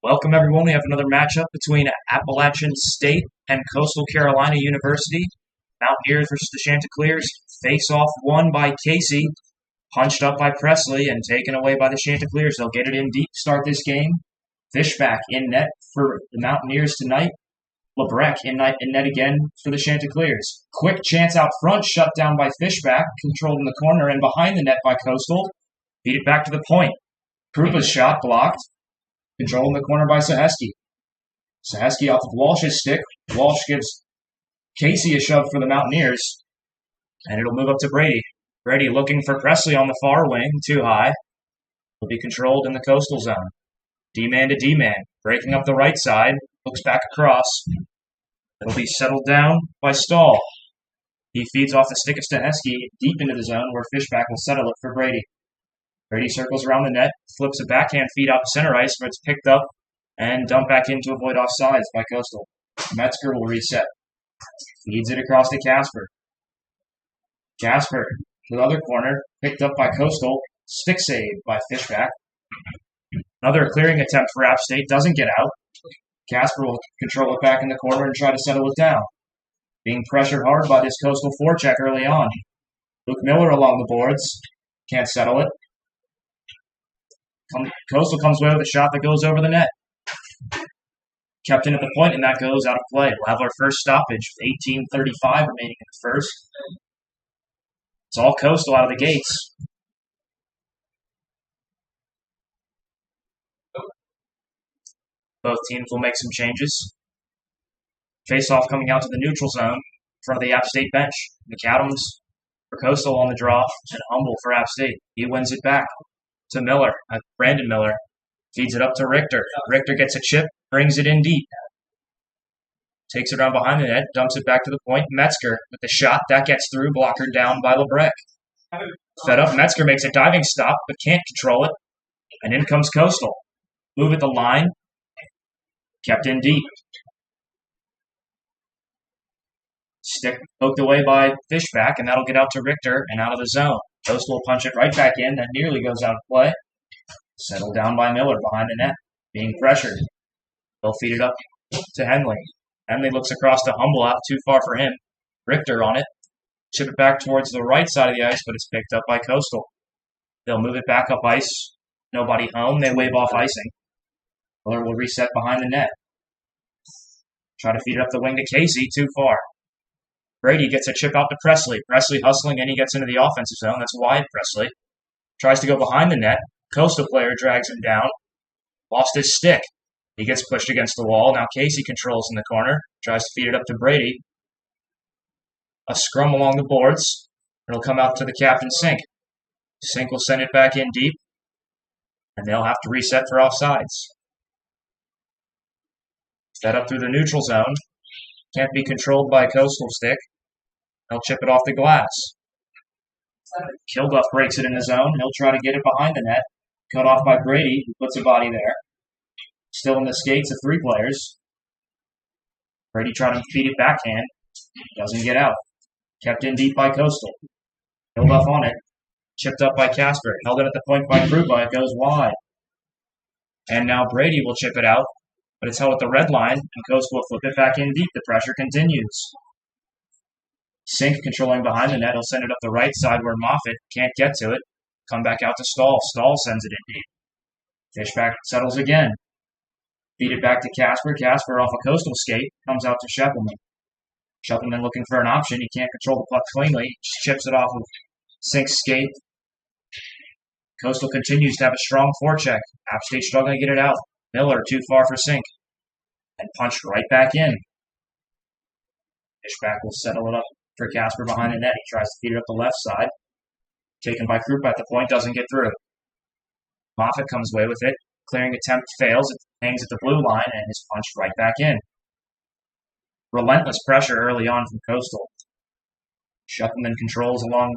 Welcome, everyone. We have another matchup between Appalachian State and Coastal Carolina University. Mountaineers versus the Chanticleers. Face-off won by Casey, punched up by Presley, and taken away by the Chanticleers. They'll get it in deep to start this game. Fishback in net for the Mountaineers tonight. Lebrecht in net again for the Chanticleers. Quick chance out front, shut down by Fishback, controlled in the corner and behind the net by Coastal. Beat it back to the point. Krupa's shot blocked. Control in the corner by Saheski. Saheski off of Walsh's stick. Walsh gives Casey a shove for the Mountaineers. And it'll move up to Brady. Brady looking for Presley on the far wing. Too high. Will be controlled in the coastal zone. D-man to D-man. Breaking up the right side. Looks back across. It'll be settled down by Stahl. He feeds off the stick of Saheski deep into the zone where Fishback will settle it for Brady. Brady circles around the net, flips a backhand feed out to center ice, but it's picked up and dumped back in to avoid offsides by Coastal. Metzger will reset. Feeds it across to Casper. Casper to the other corner, picked up by Coastal. Stick save by Fishback. Another clearing attempt for App State, doesn't get out. Casper will control it back in the corner and try to settle it down. Being pressured hard by this Coastal forecheck early on. Luke Miller along the boards. Can't settle it. Coastal comes away with a shot that goes over the net. Kept in at the point, and that goes out of play. We'll have our first stoppage, 18:35 remaining in the first. It's all Coastal out of the gates. Both teams will make some changes. Face-off coming out to the neutral zone in front of the App State bench. McAdams for Coastal on the draw, and Humble for App State. He wins it back to Miller, Brandon Miller. Feeds it up to Richter. Richter gets a chip, brings it in deep. Takes it around behind the net, dumps it back to the point. Metzger with the shot. That gets through, blocker down by Lebrecht. Fed up, Metzger makes a diving stop, but can't control it. And in comes Coastal. Move at the line. Kept in deep. Stick poked away by Fishback, and that'll get out to Richter and out of the zone. Coastal will punch it right back in. That nearly goes out of play. Settled down by Miller behind the net. Being pressured. They'll feed it up to Henley. Henley looks across to Humble, out too far for him. Richter on it. Chip it back towards the right side of the ice, but it's picked up by Coastal. They'll move it back up ice. Nobody home. They wave off icing. Miller will reset behind the net. Try to feed it up the wing to Casey. Too far. Brady gets a chip out to Presley. Presley hustling, and he gets into the offensive zone. That's wide, Presley. Tries to go behind the net. Coastal player drags him down. Lost his stick. He gets pushed against the wall. Now Casey controls in the corner. Tries to feed it up to Brady. A scrum along the boards. It'll come out to the captain, Sink. Sink will send it back in deep. And they'll have to reset for offsides. Fed up through the neutral zone. Can't be controlled by Coastal stick. They'll chip it off the glass. Kilduff breaks it in the zone. He'll try to get it behind the net. Cut off by Brady, who puts a body there. Still in the skates of three players. Brady trying to feed it backhand. Doesn't get out. Kept in deep by Coastal. Kilduff on it. Chipped up by Casper. Held it at the point by Krupa. It goes wide. And now Brady will chip it out. But it's held at the red line, and Coastal will flip it back in deep. The pressure continues. Sink controlling behind the net. He'll send it up the right side where Moffitt can't get to it. Come back out to Stahl. Stahl sends it in deep. Fishback settles again. Feed it back to Casper. Casper off a Coastal skate. Comes out to Scheppelman. Scheppelman looking for an option. He can't control the puck cleanly. Just chips it off of Sink's skate. Coastal continues to have a strong forecheck. App State struggling to get it out. Miller too far for Sink. And punched right back in. Fishback will settle it up for Casper behind the net. He tries to feed it up the left side. Taken by Krupa at the point, doesn't get through. Moffitt comes away with it. Clearing attempt fails. It hangs at the blue line and is punched right back in. Relentless pressure early on from Coastal. Scheppelman controls along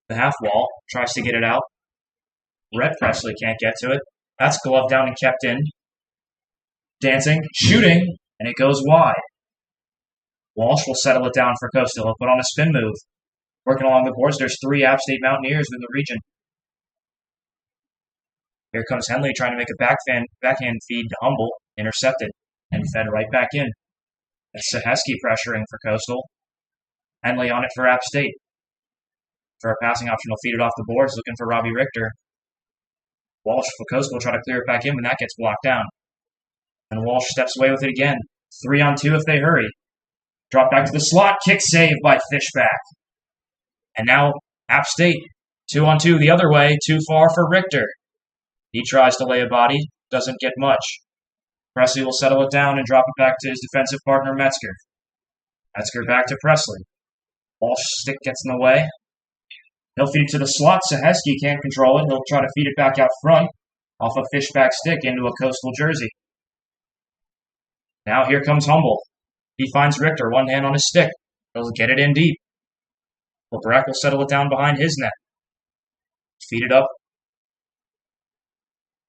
the half wall. Tries to get it out. Rhett Presley can't get to it. That's gloved down and kept in. Dancing, shooting, and it goes wide. Walsh will settle it down for Coastal. He'll put on a spin move. Working along the boards, there's three App State Mountaineers in the region. Here comes Henley trying to make a backhand feed to Humble. Intercepted and fed right back in. That's Saheski pressuring for Coastal. Henley on it for App State. For a passing option, he'll feed it off the boards, looking for Robbie Richter. Walsh for Coastal will try to clear it back in, but that gets blocked down. And Walsh steps away with it again. 3-on-2 if they hurry. Drop back to the slot. Kick save by Fishback. And now App State. 2-on-2 the other way. Too far for Richter. He tries to lay a body. Doesn't get much. Presley will settle it down and drop it back to his defensive partner, Metzger. Metzger back to Presley. Walsh's stick gets in the way. He'll feed it to the slot. Saheski can't control it. He'll try to feed it back out front off a Fishback stick into a Coastal jersey. Now here comes Humble. He finds Richter, one hand on his stick. He'll get it in deep. Lebrecht will settle it down behind his net. Feed it up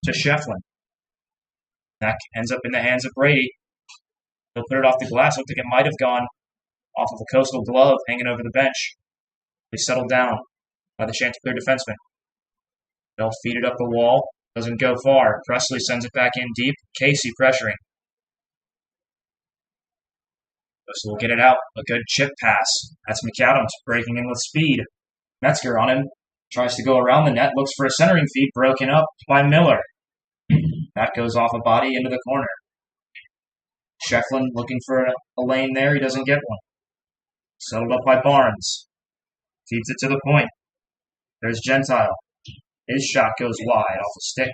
to Shefflin. That ends up in the hands of Brady. He'll put it off the glass. Looked like it might have gone off of a Coastal glove hanging over the bench. They settle down by the Chanticleer defenseman. They'll feed it up the wall. Doesn't go far. Presley sends it back in deep. Casey pressuring. Coastal will get it out. A good chip pass. That's McAdams breaking in with speed. Metzger on him. Tries to go around the net. Looks for a centering feed. Broken up by Miller. That goes off a body into the corner. Shefflin looking for a lane there. He doesn't get one. Settled up by Barnes. Feeds it to the point. There's Gentile. His shot goes wide off a stick.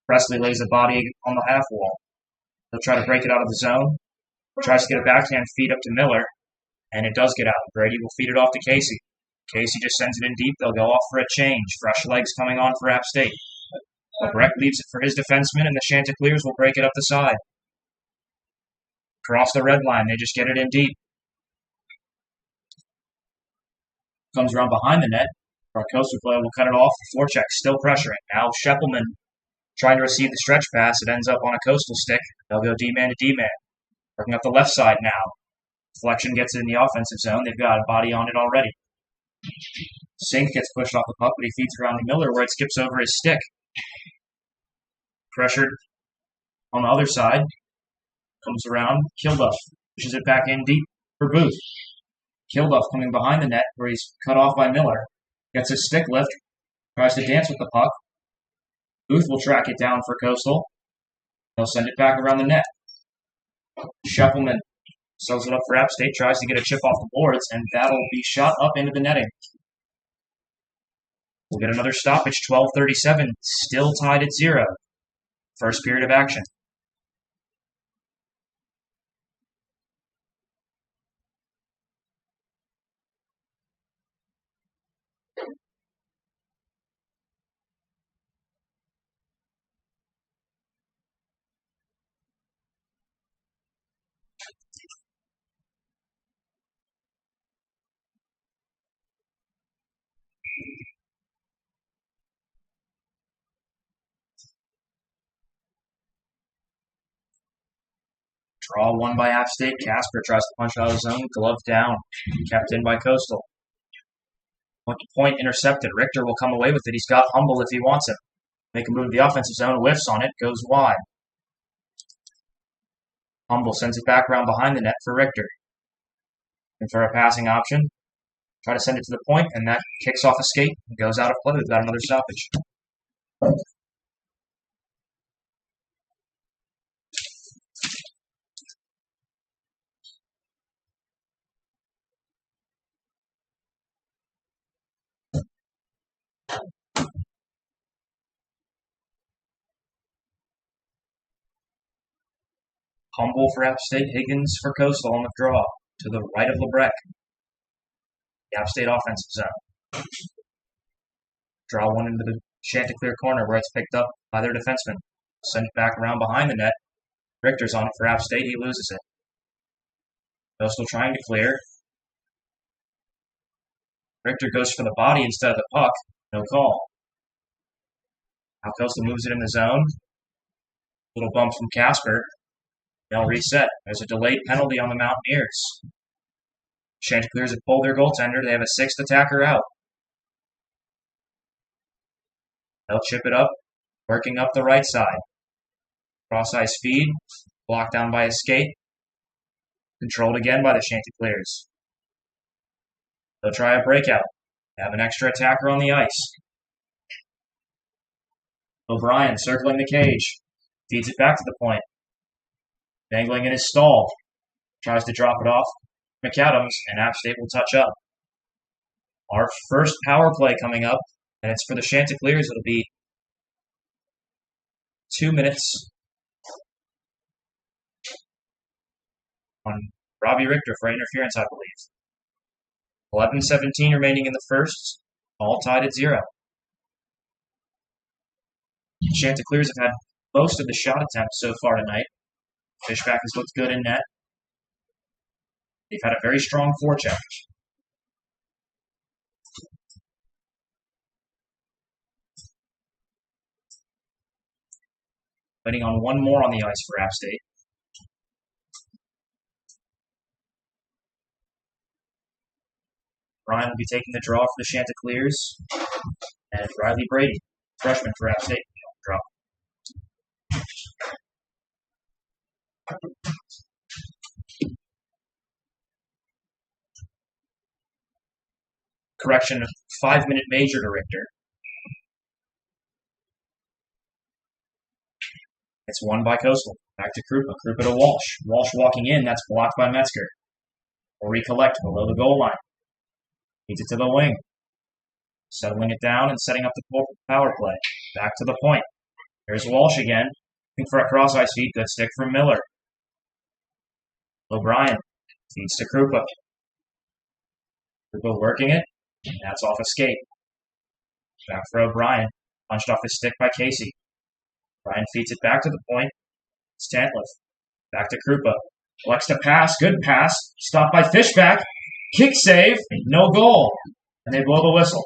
Presley lays a body on the half wall. He'll try to break it out of the zone. Tries to get a backhand feed up to Miller. And it does get out. Brady will feed it off to Casey. Casey just sends it in deep. They'll go off for a change. Fresh legs coming on for App State. Brecht leaves it for his defenseman, and the Chanticleers will break it up the side. Cross the red line. They just get it in deep. Comes around behind the net. Our Coastal player will cut it off. Forecheck still pressuring. Now Scheppelman trying to receive the stretch pass. It ends up on a Coastal stick. They'll go D-man to D-man. Working up the left side now. Deflection gets it in the offensive zone. They've got a body on it already. Sink gets pushed off the puck, but he feeds around to Miller where it skips over his stick. Pressured on the other side. Comes around. Kilduff pushes it back in deep for Booth. Kilduff coming behind the net where he's cut off by Miller. Gets his stick lift. Tries to dance with the puck. Booth will track it down for Coastal. He'll send it back around the net. Scheppelman sells it up for App State. Tries to get a chip off the boards, and that'll be shot up into the netting. We'll get another stoppage. 12:37. Still tied at 0. First period of action. Draw one by App State. Casper tries to punch out of his zone. Glove down. Kept in by Coastal. Point intercepted. Richter will come away with it. He's got Humble if he wants him. Make a move to the offensive zone. Whiffs on it. Goes wide. Humble sends it back around behind the net for Richter. And for a passing option. Try to send it to the point, and that kicks off a skate and goes out of play. We've got another stoppage. Humble for App State, Higgins for Coastal on the draw to the right of Lebrecht. The App State offensive zone. Draw one into the Chanticleer corner where it's picked up by their defenseman. Send it back around behind the net. Richter's on it for App State. He loses it. Coastal trying to clear. Richter goes for the body instead of the puck. No call. Now Coastal moves it in the zone. Little bump from Casper. They'll reset. There's a delayed penalty on the Mountaineers. Chanticleers have pulled their goaltender. They have a 6th attacker out. They'll chip it up, working up the right side. Cross-ice feed. Blocked down by escape. Controlled again by the Chanticleers. They'll try a breakout. They have an extra attacker on the ice. O'Brien circling the cage. Feeds it back to the point. Dangling in his stall. Tries to drop it off. McAdams, and App State will touch up. Our first power play coming up, and it's for the Chanticleers. It'll be 2 minutes on Robbie Richter for interference, I believe. 11:17 remaining in the first, all tied at 0. Chanticleers have had most of the shot attempts so far tonight. Fishback has looked good in net. They've had a very strong forecheck. Waiting on one more on the ice for App State. Ryan will be taking the draw for the Chanticleers. And Riley Brady, freshman for App State, draw. Correction, 5-minute major to Richter. It's won by Coastal. Back to Krupa. Krupa to Walsh. Walsh walking in. That's blocked by Metzger. Will recollect below the goal line. Feeds it to the wing. Settling it down and setting up the power play. Back to the point. There's Walsh again. Looking for a cross-ice feed. Good stick from Miller. O'Brien feeds to Krupa. Krupa working it. And that's off escape. Back for O'Brien. Punched off his stick by Casey. Bryan feeds it back to the point. It's Tantliff. Back to Krupa. Flex to pass. Good pass. Stopped by Fishback. Kick save. No goal. And they blow the whistle.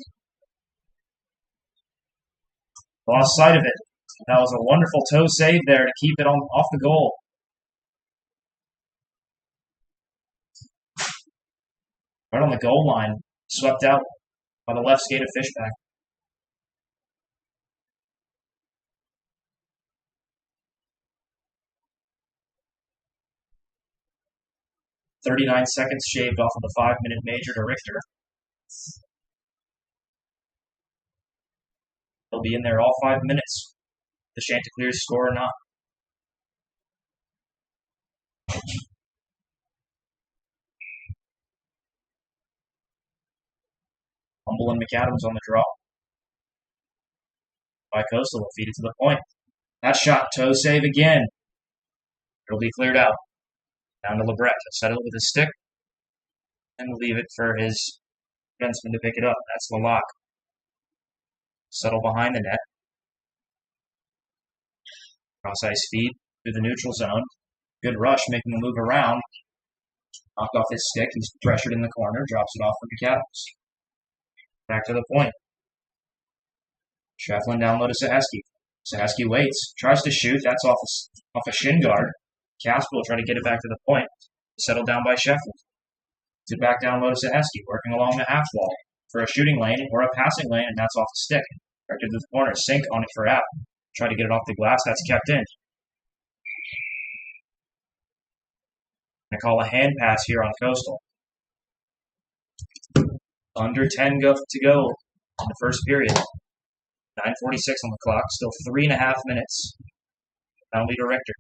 Lost sight of it. That was a wonderful toe save there to keep it off the goal. Right on the goal line. Swept out by the left skate of Fishback. .39 seconds shaved off of the 5-minute major to Richter. They'll be in there all 5 minutes. The Chanticleers score or not. Humble and McAdams on the draw. By Coastal will feed it to the point. That shot, toe save again. It'll be cleared out. Down to Lebret to settle with his stick. And leave it for his defenseman to pick it up. That's Lalak. Settle behind the net. Cross-ice feed through the neutral zone. Good rush, making the move around. Knocked off his stick. He's pressured in the corner. Drops it off for McAdams. Back to the point. Shefflin down low to Sahaski. Sahaski waits. Tries to shoot. That's off a shin guard. Casper will try to get it back to the point. Settled down by Shefflin. To back down low to Sahaski. Working along the half wall for a shooting lane or a passing lane, and that's off the stick. Directed to the corner. Sink on it for App. Try to get it off the glass. That's kept in. I call a hand pass here on Coastal. Under 10 to go in the first period. 9:46 on the clock. Still 3.5 minutes. Penalty to Richter.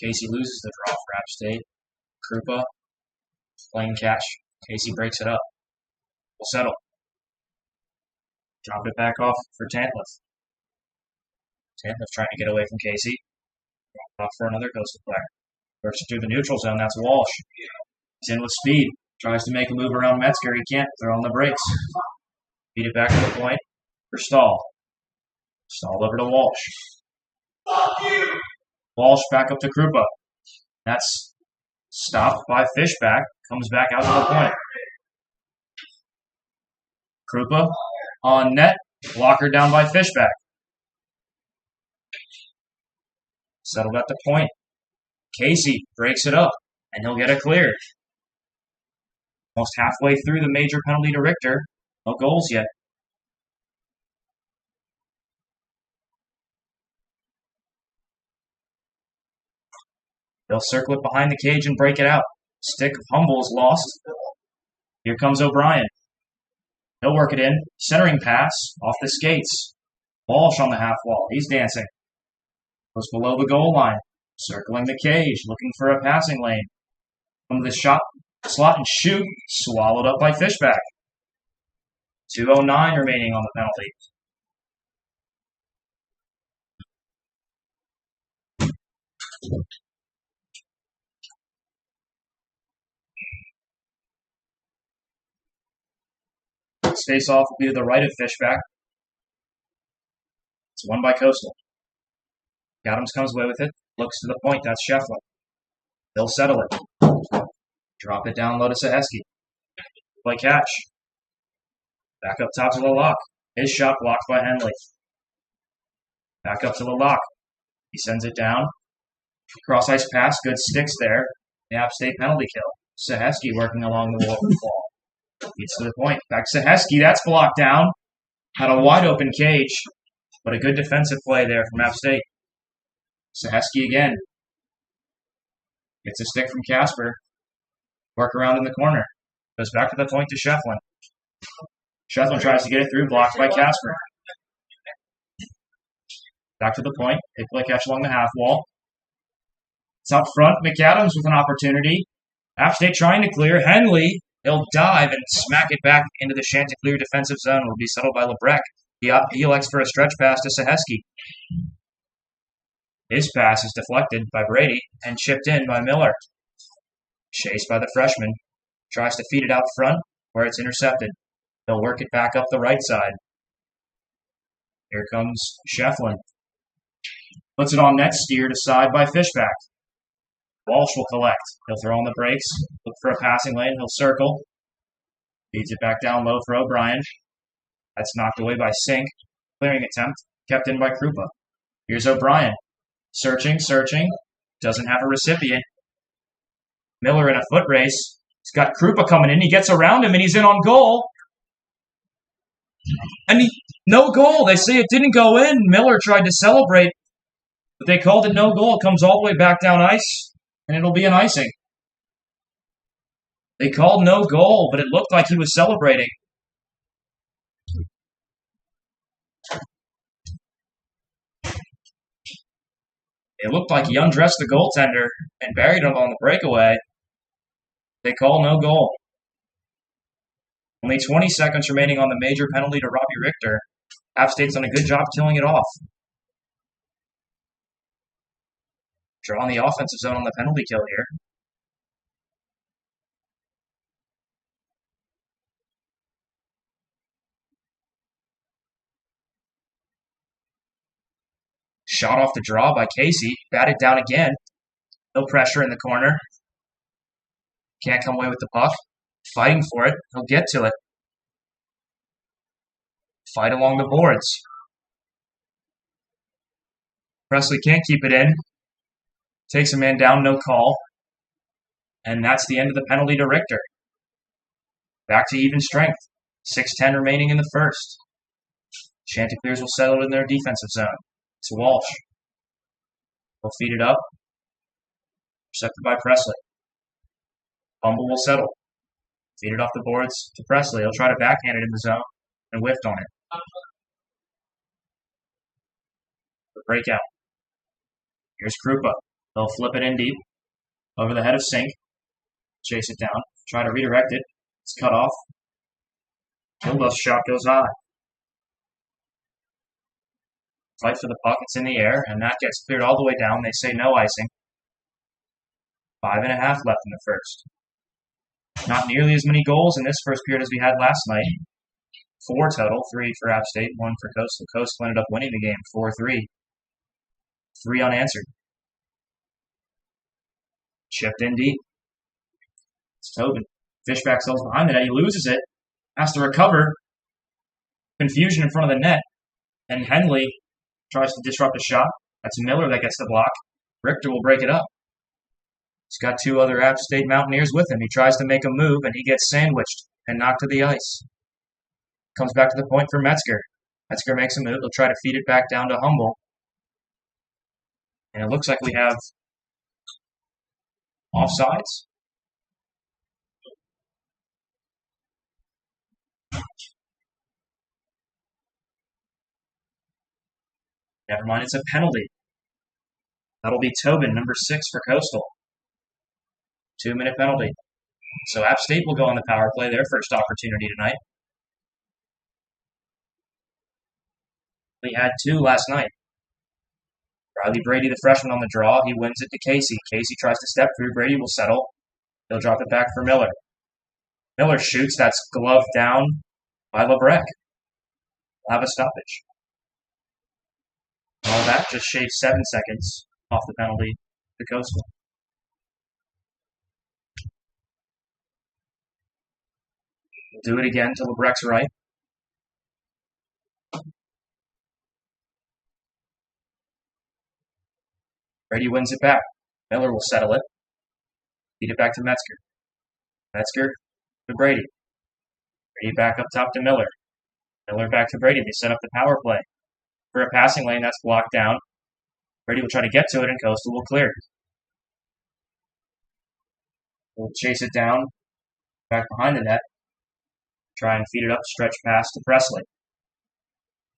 Casey loses the draw for App State. Krupa playing catch. Casey breaks it up. Will settle. Drop it back off for Tantliff. Tantliff trying to get away from Casey. Drop off for another Coastal player. Works through the neutral zone. That's Walsh. He's in with speed. Tries to make a move around Metzger. He can't. They're on the brakes. Feed it back to the point for Stahl. Stahl over to Walsh. Walsh back up to Krupa. That's stopped by Fishback. Comes back out to the point. Krupa on net. Blocker down by Fishback. Settled at the point. Casey breaks it up, and he'll get a clear. Almost halfway through the major penalty to Richter. No goals yet. They'll circle it behind the cage and break it out. Stick of Humble is lost. Here comes O'Brien. He'll work it in. Centering pass off the skates. Walsh on the half wall. He's dancing. Goes below the goal line. Circling the cage. Looking for a passing lane. Come to the shot slot and shoot. Swallowed up by Fishback. 2:09 remaining on the penalty. Face off will be to the right of Fishback. It's won by Coastal. Adams comes away with it. Looks to the point. That's Shefflin. They'll settle it. Drop it down low to Saheski. Play catch. Back up top to Lalak. His shot blocked by Henley. Back up to Lalak. He sends it down. Cross ice pass. Good sticks there. The App State penalty kill. Saheski working along the wall. Gets to the point. Back to Saheski. That's blocked down. Had a wide open cage. But a good defensive play there from App State. Saheski again. Gets a stick from Casper. Work around in the corner. Goes back to the point to Shefflin. Shefflin tries to get it through. Blocked by Casper. Back to the point. They play catch along the half wall. It's up front. McAdams with an opportunity. App State trying to clear. Henley. He'll dive and smack it back into the Chanticleer defensive zone. Will be settled by Lebrecht. He elects for a stretch pass to Saheski. His pass is deflected by Brady and chipped in by Miller. Chased by the freshman. Tries to feed it out front where it's intercepted. They'll work it back up the right side. Here comes Shefflin. Puts it on net, steered aside by Fishback. Walsh will collect. He'll throw on the brakes. Look for a passing lane. He'll circle. Feeds it back down low for O'Brien. That's knocked away by Sink. Clearing attempt. Kept in by Krupa. Here's O'Brien. Searching. Doesn't have a recipient. Miller in a foot race. He's got Krupa coming in. He gets around him and he's in on goal. And no goal. They say it didn't go in. Miller tried to celebrate, but they called it no goal. It comes all the way back down ice, and it'll be an icing. They called no goal, but it looked like he was celebrating. It looked like he undressed the goaltender and buried him on the breakaway. They call no goal. Only 20 seconds remaining on the major penalty to Robbie Richter. App State's done a good job killing it off. Drawing the offensive zone on the penalty kill here. Shot off the draw by Casey. Batted down again. No pressure in the corner. Can't come away with the puck. Fighting for it. He'll get to it. Fight along the boards. Presley can't keep it in. Takes a man down, no call. And that's the end of the penalty to Richter. Back to even strength. 6:10 remaining in the first. Chanticleers will settle in their defensive zone. It's Walsh. He'll feed it up. Intercepted by Presley. Humble will settle. Feed it off the boards to Presley. He'll try to backhand it in the zone and whiffed on it. The breakout. Here's Krupa. They'll flip it in deep. Over the head of Sink. Chase it down. Try to redirect it. It's cut off. Kilduff's shot goes high. Fight for the puck. It's in the air, and that gets cleared all the way down. They say no icing. 5.5 left in the first. Not nearly as many goals in this first period as we had last night. 4 total, 3 for App State, 1 for Coastal. Coastal ended up winning the game 4-3. 3 unanswered. Chipped in deep. It's Tobin. Fishback sells behind the net. He loses it. Has to recover. Confusion in front of the net. And Henley tries to disrupt a shot. That's Miller that gets the block. Richter will break it up. He's got two other App State Mountaineers with him. He tries to make a move, and he gets sandwiched and knocked to the ice. Comes back to the point for Metzger. Metzger makes a move. He'll try to feed it back down to Humble. And it looks like we have offsides. Never mind, it's a penalty. That'll be Tobin, number 6 for Coastal. 2-minute penalty. So App State will go on the power play, their first opportunity tonight. We had 2 last night. Riley Brady, the freshman, on the draw. He wins it to Casey. Casey tries to step through. Brady will settle. He'll drop it back for Miller. Miller shoots. That's gloved down by Lebrec. We'll have a stoppage. All that just shaved 7 seconds off the penalty to Coastal. We'll do it again to Lebrec's right. Brady wins it back. Miller will settle it. Feed it back to Metzger. Metzger to Brady. Brady back up top to Miller. Miller back to Brady. They set up the power play. For a passing lane, that's blocked down. Brady will try to get to it, and Coastal will clear. We'll chase it down, back behind the net. Try and feed it up, stretch pass to Presley.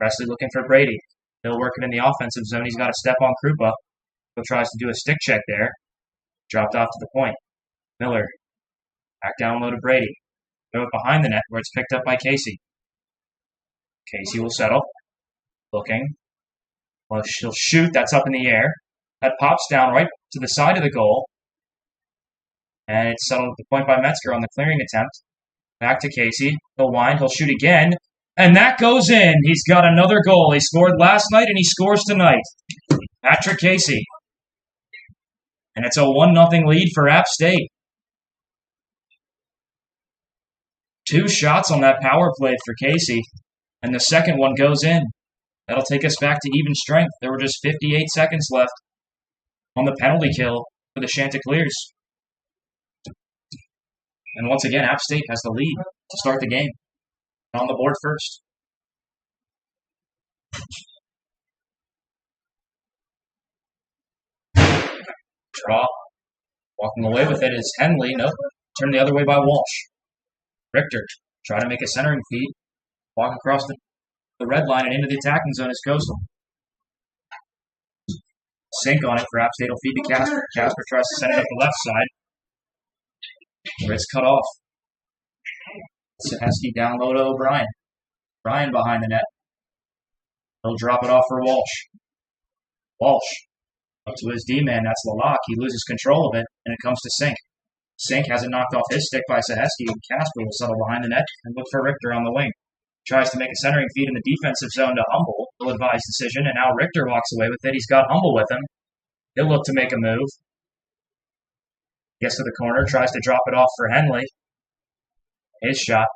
Presley looking for Brady. He'll work it in the offensive zone. He's got a step on Krupa. He tries to do a stick check there. Dropped off to the point. Miller. Back down low to Brady. Throw it behind the net where it's picked up by Casey. Casey will settle. Looking. Well, she'll shoot. That's up in the air. That pops down right to the side of the goal. And it's settled at the point by Metzger on the clearing attempt. Back to Casey. He'll wind. He'll shoot again. And that goes in. He's got another goal. He scored last night and he scores tonight. Patrick Casey. And it's a 1-0 lead for App State. 2 shots on that power play for Casey. And the second one goes in. That'll take us back to even strength. There were just 58 seconds left on the penalty kill for the Chanticleers. And once again, App State has the lead to start the game. On the board first. Draw. Walking away with it is Henley. Nope. Turned the other way by Walsh. Richter. Try to make a centering feed. Walk across the red line and into the attacking zone is Coastal. Sink on it for App State. Will feed to Casper. Casper tries to send it up the left side. Where it's cut off. Sahesky down low to O'Brien. O'Brien behind the net. He'll drop it off for Walsh. Walsh. Up to his D-man. That's Lalak. He loses control of it, and it comes to Sink. Sink has it knocked off his stick by Sahesky, and Casper will settle behind the net and look for Richter on the wing. Tries to make a centering feed in the defensive zone to Humble. Ill-advised decision, and now Richter walks away with it. He's got Humble with him. He'll look to make a move. Gets to the corner, tries to drop it off for Henley. His shot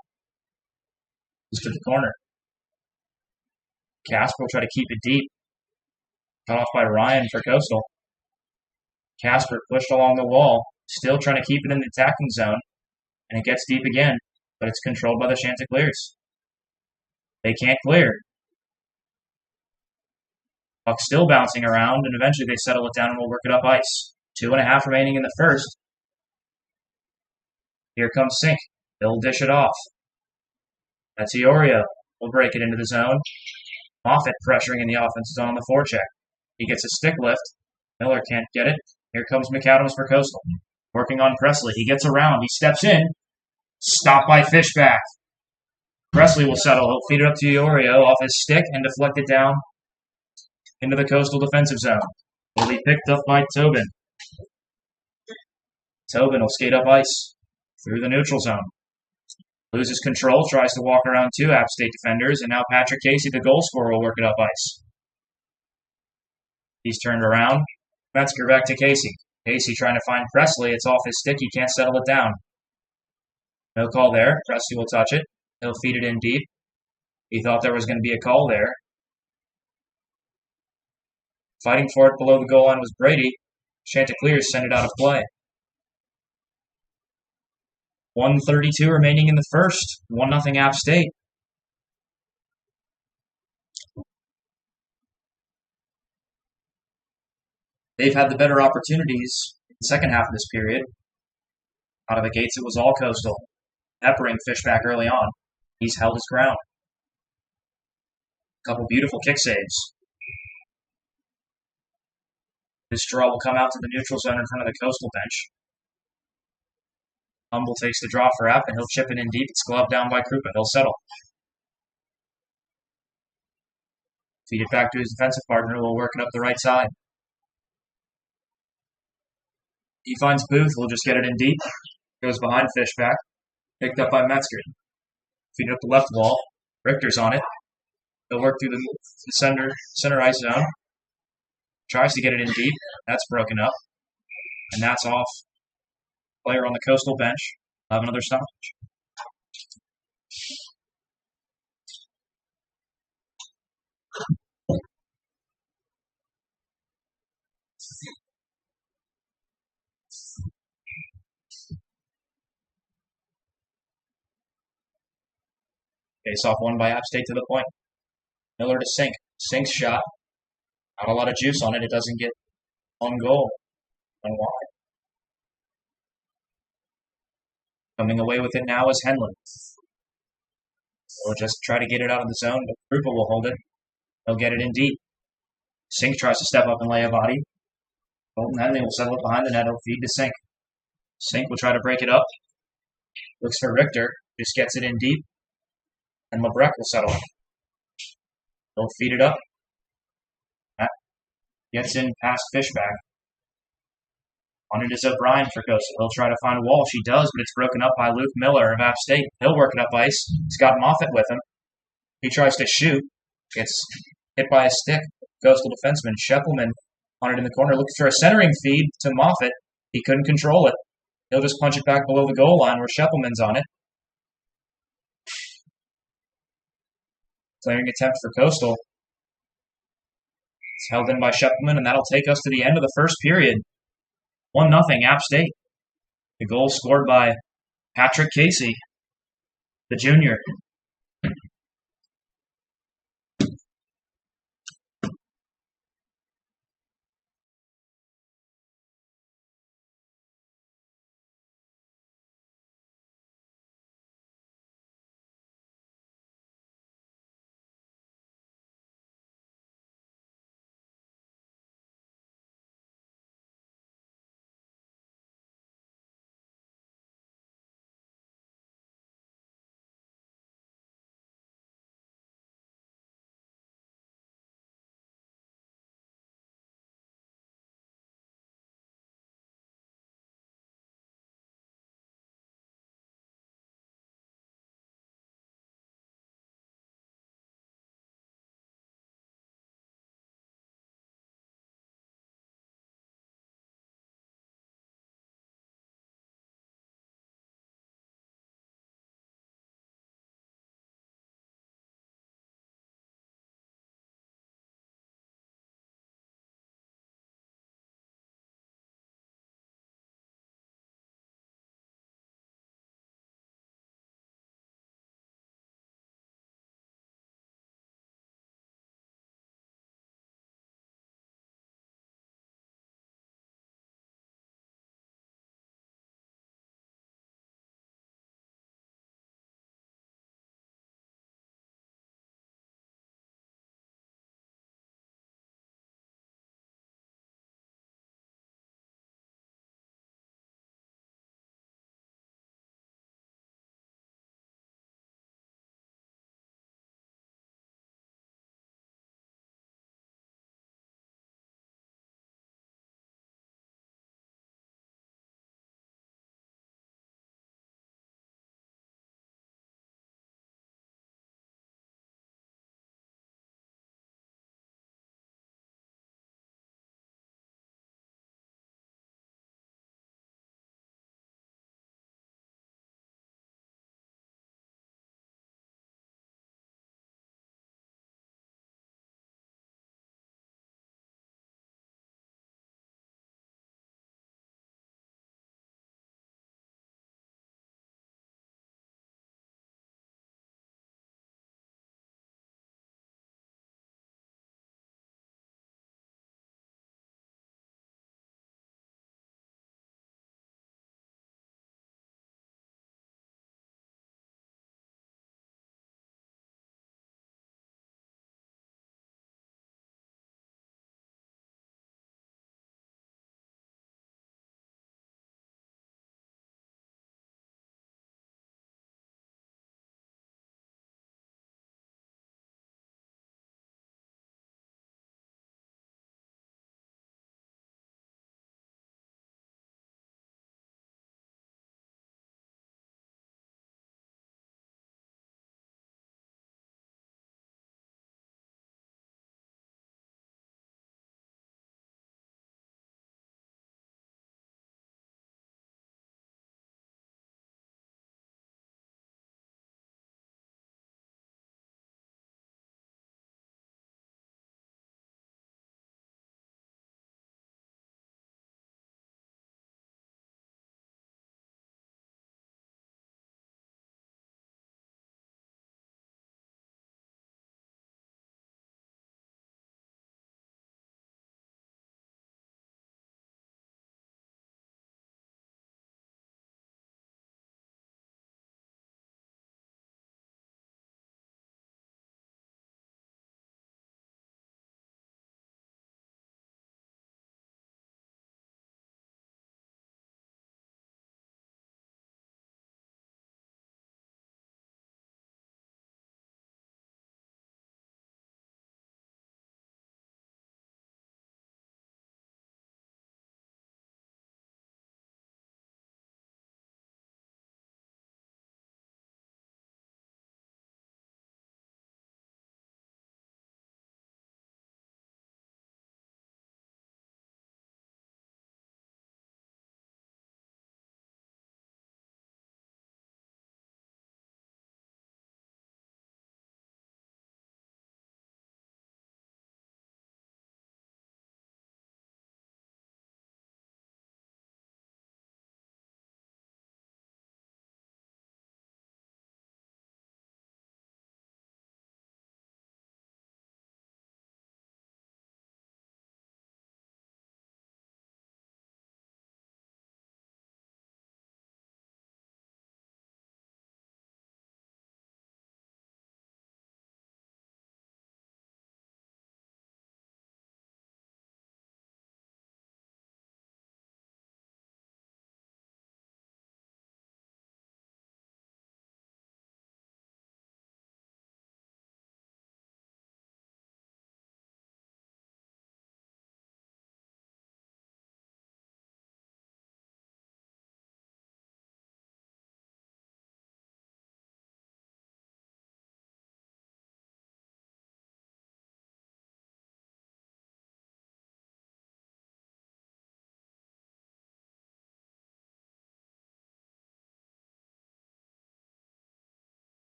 is to the corner. Casper will try to keep it deep. Cut off by Ryan for Coastal. Casper pushed along the wall, still trying to keep it in the attacking zone, and it gets deep again, but it's controlled by the Chanticleers. They can't clear. Puck still bouncing around, and eventually they settle it down and will work it up ice. 2.5 remaining in the first. Here comes Sink. He'll dish it off. That's Iorio. Will break it into the zone. Moffitt pressuring in the offensive zone on the forecheck. He gets a stick lift. Miller can't get it. Here comes McAdams for Coastal. Working on Presley. He gets around. He steps in. Stopped by Fishback. Presley will settle. He'll feed it up to Iorio off his stick and deflect it down into the Coastal defensive zone. Will be picked up by Tobin. Tobin will skate up ice through the neutral zone. Loses control, tries to walk around 2 App State defenders, and now Patrick Casey, the goal scorer, will work it up ice. He's turned around. Metzger back to Casey. Casey trying to find Presley. It's off his stick. He can't settle it down. No call there. Presley will touch it. He'll feed it in deep. He thought there was going to be a call there. Fighting for it below the goal line was Brady. Chanticleers send it out of play. 1:32 remaining in the first. 1-0 App State. They've had the better opportunities in the second half of this period. Out of the gates, it was all Coastal. Peppering Fishback early on. He's held his ground. A couple beautiful kick saves. This draw will come out to the neutral zone in front of the Coastal bench. Humble takes the draw for App, and he'll chip it in deep. It's gloved down by Krupa. He'll settle. Feed it back to his defensive partner, who will work it up the right side. He finds Booth, who will just get it in deep. Goes behind Fishback. Picked up by Metzger. Feed it up the left wall. Richter's on it. He'll work through the center ice zone. Tries to get it in deep. That's broken up. And that's off. Player on the Coastal bench. Have another stoppage. Face off won by App State to the point. Miller to Sink. Sink's shot. Not a lot of juice on it. It doesn't get on goal. And wide. Coming away with it now is Henley. He'll just try to get it out of the zone, but Krupa will hold it. He'll get it in deep. Sink tries to step up and lay a body. Colton Henley will settle it behind the net. He'll feed to Sink. Sink will try to break it up. Looks for Richter. Just gets it in deep. And LeBrecq will settle it. He'll feed it up. That gets in past Fishback. On it is O'Brien for Coastal. He'll try to find a wall. She does, but it's broken up by Luke Miller of App State. He'll work it up ice. He's got Moffitt with him. He tries to shoot. Gets hit by a stick. Coastal defenseman Scheppelman on it in the corner. Looking for a centering feed to Moffitt. He couldn't control it. He'll just punch it back below the goal line where Scheppelman's on it. Clearing attempt for Coastal. It's held in by Scheppelman, and that'll take us to the end of the first period. 1-0 App State. The goal scored by Patrick Casey, the junior.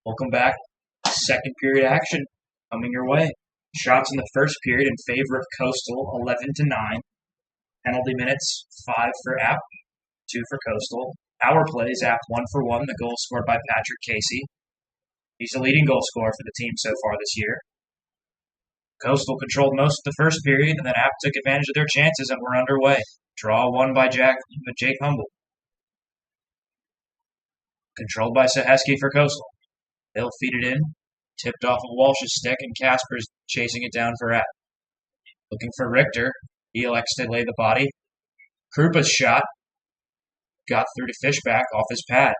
Welcome back. Second period action coming your way. Shots in the first period in favor of Coastal, 11-9. Penalty minutes, 5 for App, 2 for Coastal. Power plays, App 1 for 1. The goal scored by Patrick Casey. He's the leading goal scorer for the team so far this year. Coastal controlled most of the first period, and then App took advantage of their chances and were underway. Draw 1 by Jake Humble. Controlled by Saheski for Coastal. They'll feed it in. Tipped off of Walsh's stick, and Casper's chasing it down for App. Looking for Richter. He elects to lay the body. Krupa's shot. Got through to Fishback off his pad.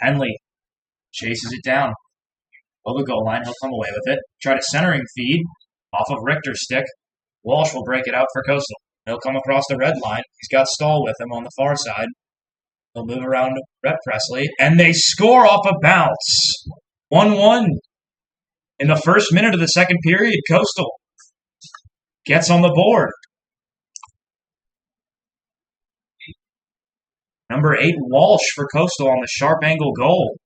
Henley chases it down. Over the goal line, he'll come away with it. Try to centering feed off of Richter's stick. Walsh will break it out for Coastal. He'll come across the red line. He's got Stahl with him on the far side. He'll move around Brett Presley, and they score off a bounce. 1-1 in the first minute of the second period. Coastal gets on the board. Number 8, Walsh for Coastal on the sharp angle goal.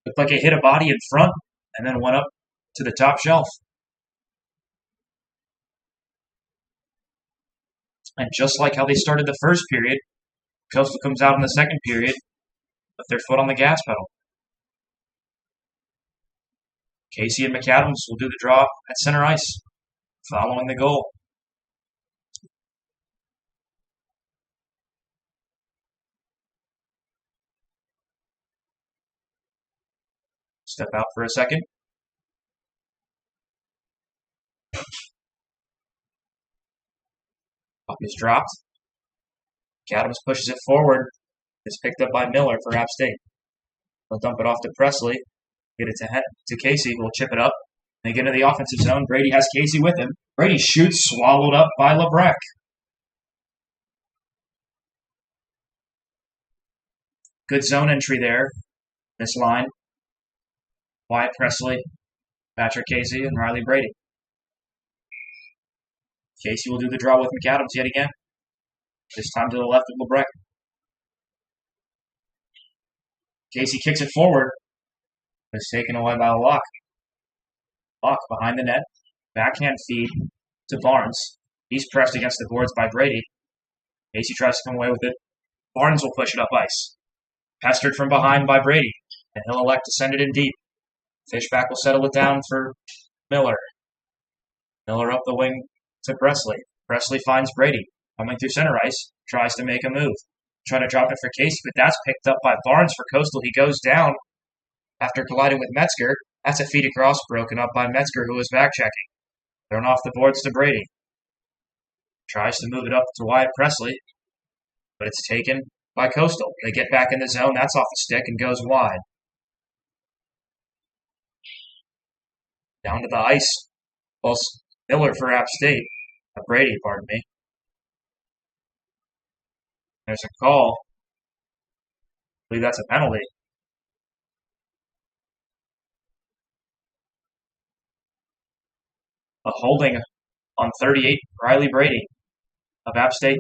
Looked like it hit a body in front and then went up to the top shelf. And just like how they started the first period, Coastal comes out in the second period with their foot on the gas pedal. Casey and McAdams will do the draw at center ice, following the goal. Step out for a second. Puck is dropped. McAdams pushes it forward. It's picked up by Miller for App State. He'll dump it off to Presley. Get it to Casey, who will chip it up. They get into the offensive zone. Brady has Casey with him. Brady shoots, swallowed up by Lebrecq. Good zone entry there. This line. Wyatt Presley, Patrick Casey, and Riley Brady. Casey will do the draw with McAdams yet again. This time to the left of Lebrecq. Casey kicks it forward. It's taken away by Locke. Locke behind the net. Backhand feed to Barnes. He's pressed against the boards by Brady. Casey tries to come away with it. Barnes will push it up ice. Pestered from behind by Brady. And he'll elect to send it in deep. Fishback will settle it down for Miller. Miller up the wing to Presley. Presley finds Brady. Coming through center ice. Tries to make a move. Trying to drop it for Casey, but that's picked up by Barnes for Coastal. He goes down after colliding with Metzger. That's a feed across, broken up by Metzger, who is back-checking. Thrown off the boards to Brady. Tries to move it up to Wyatt Presley, but it's taken by Coastal. They get back in the zone. That's off the stick and goes wide. Down to the ice. Well, Miller for App State. Brady, pardon me. There's a call. I believe that's a penalty. A holding on 38, Riley Brady of App State.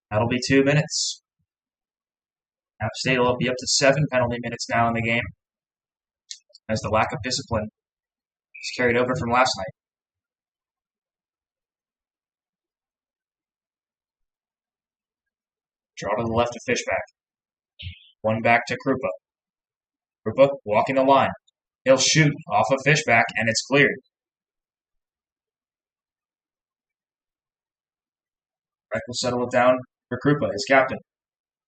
That'll be 2 minutes. App State will be up to 7 penalty minutes now in the game, as the lack of discipline is carried over from last night. Draw to the left of Fishback. One back to Krupa. Krupa walking the line. He'll shoot off of Fishback, and it's cleared. Breck will settle it down for Krupa, his captain.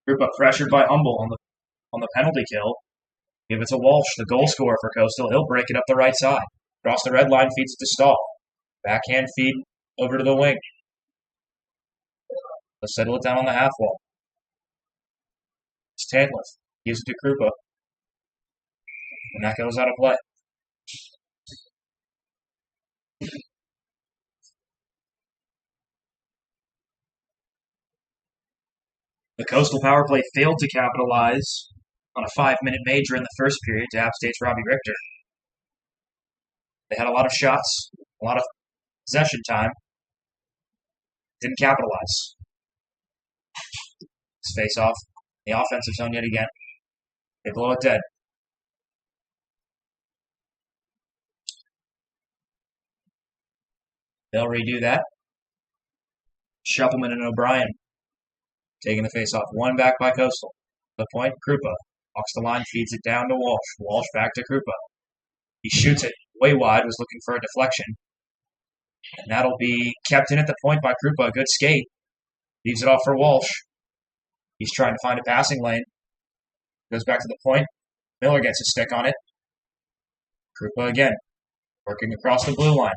Krupa pressured by Humble on the penalty kill. Give it to Walsh, the goal scorer for Coastal. He'll break it up the right side. Across the red line, feeds it to Stahl. Backhand feed over to the wing. They'll settle it down on the half wall. It's Tantless. Gives it to Krupa. And that goes out of play. The Coastal power play failed to capitalize on a 5-minute major in the first period to App State's Robbie Richter. They had a lot of shots, a lot of possession time. Didn't capitalize. It's face off. The offensive zone yet again. They blow it dead. They'll redo that. Shuffleman and O'Brien taking the face off. One back by Coastal. The point, Krupa. Walks the line, feeds it down to Walsh. Walsh back to Krupa. He shoots it way wide, was looking for a deflection. And that'll be kept in at the point by Krupa. A good skate. Leaves it off for Walsh. He's trying to find a passing lane. Goes back to the point. Miller gets a stick on it. Krupa again. Working across the blue line.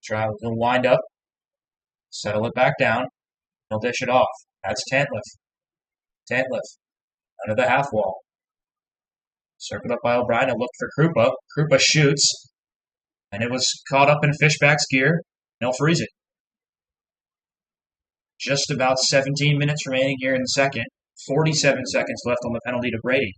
He'll wind up. Settle it back down. He'll dish it off. That's Tantliff. Tantliff. Under the half wall. Circled up by O'Brien. A look for Krupa. Krupa shoots. And it was caught up in Fishback's gear. And he'll freeze it. Just about 17 minutes remaining here in the second. 47 seconds left on the penalty to Brady.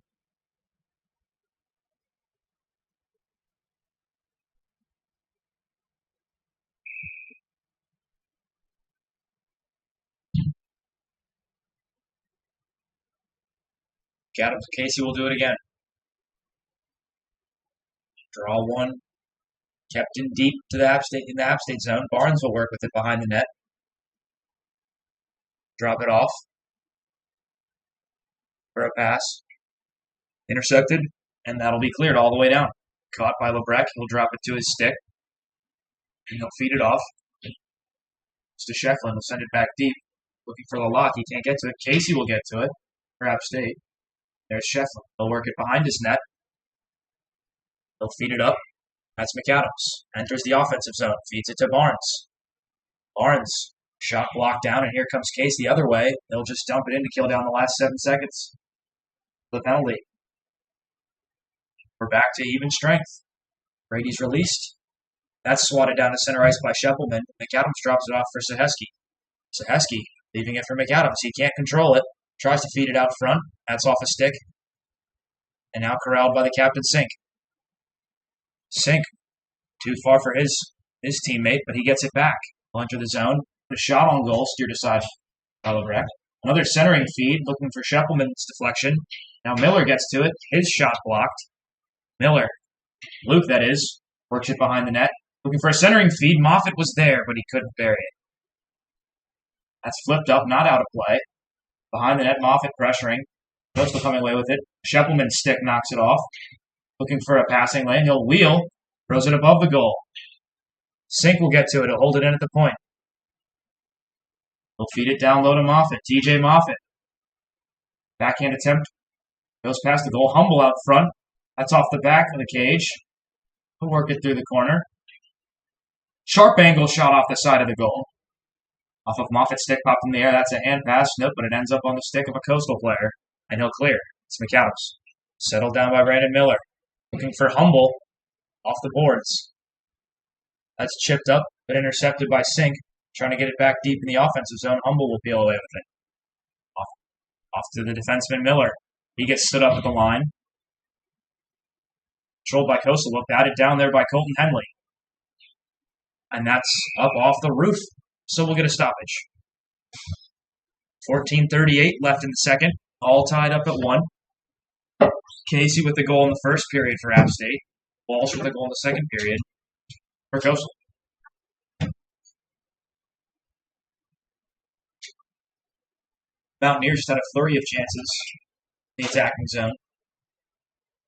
Casey will do it again. Draw one. Kept in deep to the App State zone. Barnes will work with it behind the net. Drop it off. For a pass. Intercepted. And that'll be cleared all the way down. Caught by Lebrecht. He'll drop it to his stick. And he'll feed it off. To Shefflin. He'll send it back deep. Looking for the lock. He can't get to it. Casey will get to it. For App State. There's Shefflin. He'll work it behind his net. He'll feed it up. That's McAdams. Enters the offensive zone. Feeds it to Barnes. Barnes. Shot blocked down, and here comes Case the other way. They'll just dump it in to kill down the last 7 seconds. The penalty. We're back to even strength. Brady's released. That's swatted down to center ice by Sheppelman. McAdams drops it off for Saheski. Saheski leaving it for McAdams. He can't control it. Tries to feed it out front. That's off a stick. And now corralled by the captain, Sink. Sink. Too far for his teammate, but he gets it back. He'll enter the zone. A shot on goal, steered aside by Lebrecht. Another centering feed, looking for Sheppelman's deflection. Now Miller gets to it. His shot blocked. Miller, Luke that is, works it behind the net. Looking for a centering feed. Moffitt was there, but he couldn't bury it. That's flipped up, not out of play. Behind the net, Moffitt pressuring. Coastal coming away with it. Sheppelman's stick knocks it off. Looking for a passing lane. He'll wheel. Throws it above the goal. Sink will get to it. He'll hold it in at the point. He'll feed it down low to Moffitt. TJ Moffitt. Backhand attempt. Goes past the goal. Humble out front. That's off the back of the cage. He'll work it through the corner. Sharp angle shot off the side of the goal. Off of Moffitt's stick, popped in the air. That's a hand pass. Nope, but it ends up on the stick of a Coastal player. And he'll clear. It's McAdams. Settled down by Brandon Miller. Looking for Humble. Off the boards. That's chipped up, but intercepted by Sink. Trying to get it back deep in the offensive zone. Humble will peel away with it. Off to the defenseman Miller. He gets stood up at the line. Controlled by Coastal. Look, batted down there by Colton Henley. And that's up off the roof. So we'll get a stoppage. 14:38 left in the second. All tied up at 1. Casey with the goal in the first period for App State. Walsh with the goal in the second period for Coastal. Mountaineers had a flurry of chances in the attacking zone,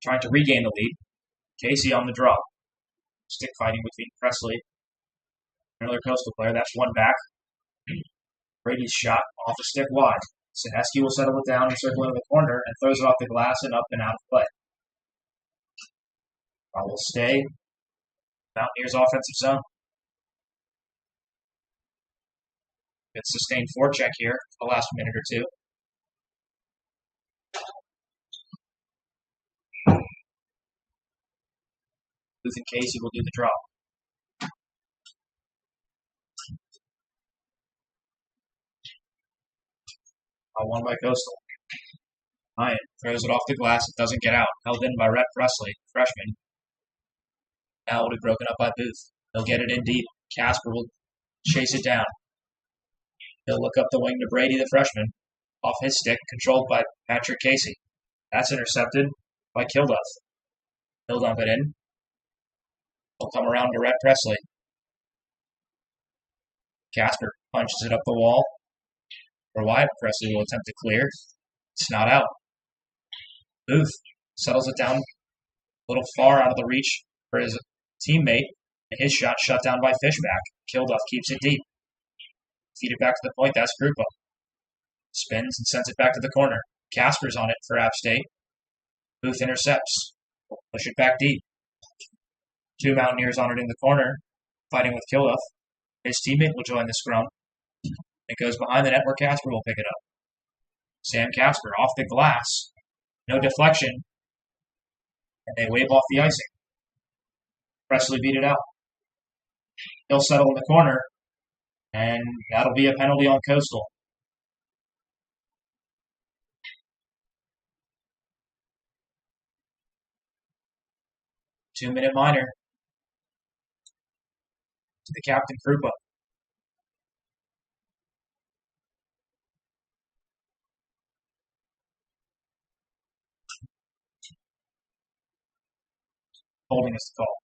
trying to regain the lead. Casey on the draw. Stick fighting between Presley and another Coastal player. That's one back. Brady's shot off a stick wide. Saheski will settle it down and circle into the corner and throws it off the glass and up and out of play. Ball will stay. Mountaineers offensive zone. Good sustained forecheck here for the last minute or two. Booth and Casey will do the draw. One by Coastal. Ryan throws it off the glass. It doesn't get out. Held in by Rhett Presley, freshman. Now it'll be broken up by Booth. He'll get it in deep. Casper will chase it down. He'll look up the wing to Brady, the freshman. Off his stick, controlled by Patrick Casey. That's intercepted by Kilduff. He'll dump it in. He'll come around to Rhett Presley. Casper punches it up the wall. For Wyatt, Presley will attempt to clear. It's not out. Booth settles it down a little far out of the reach for his teammate, and his shot shut down by Fishback. Kilduff keeps it deep. Feed it back to the point. That's Krupa. Spins and sends it back to the corner. Casper's on it for App State. Booth intercepts. Push it back deep. Two Mountaineers on it in the corner, fighting with Kilduff. His teammate will join the scrum. It goes behind the net where Casper will pick it up. Sam Casper off the glass. No deflection. And they wave off the icing. Presley beat it out. He'll settle in the corner. And that'll be a penalty on Coastal. Two-minute minor. To the captain, Krupa. Holding is the call.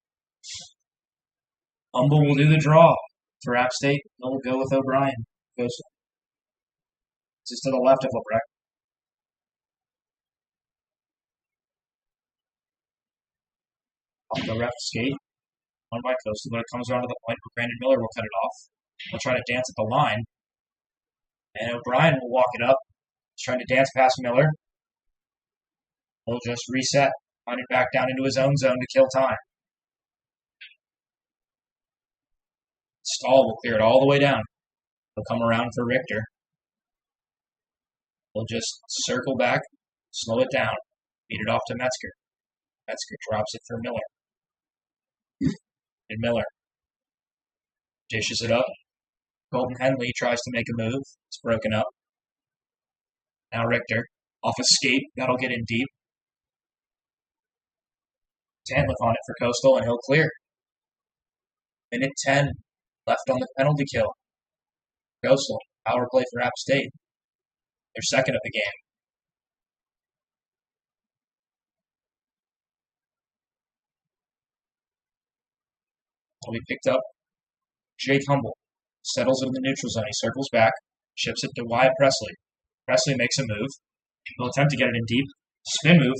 Humble will do the draw for App State. They'll go with O'Brien. Coastal. This is to the left of Lebrecht. Off the left skate. One by Coastal, but it comes around to the point where Brandon Miller will cut it off. He'll try to dance at the line. And O'Brien will walk it up. He's trying to dance past Miller. He'll just reset. Find it back down into his own zone to kill time. Stahl will clear it all the way down. He'll come around for Richter. He'll just circle back, slow it down, feed it off to Metzger. Metzger drops it for Miller. And Miller dishes it up. Colton Henley tries to make a move. It's broken up. Now Richter off a skate. That'll get in deep. Tantliff on it for Coastal, and he'll clear. Minute 10 left on the penalty kill. Coastal, power play for App State. Their second of the game. Will be picked up. Jake Humble settles it in the neutral zone. He circles back, ships it to Wyatt Presley. Presley makes a move. He'll attempt to get it in deep. Spin move.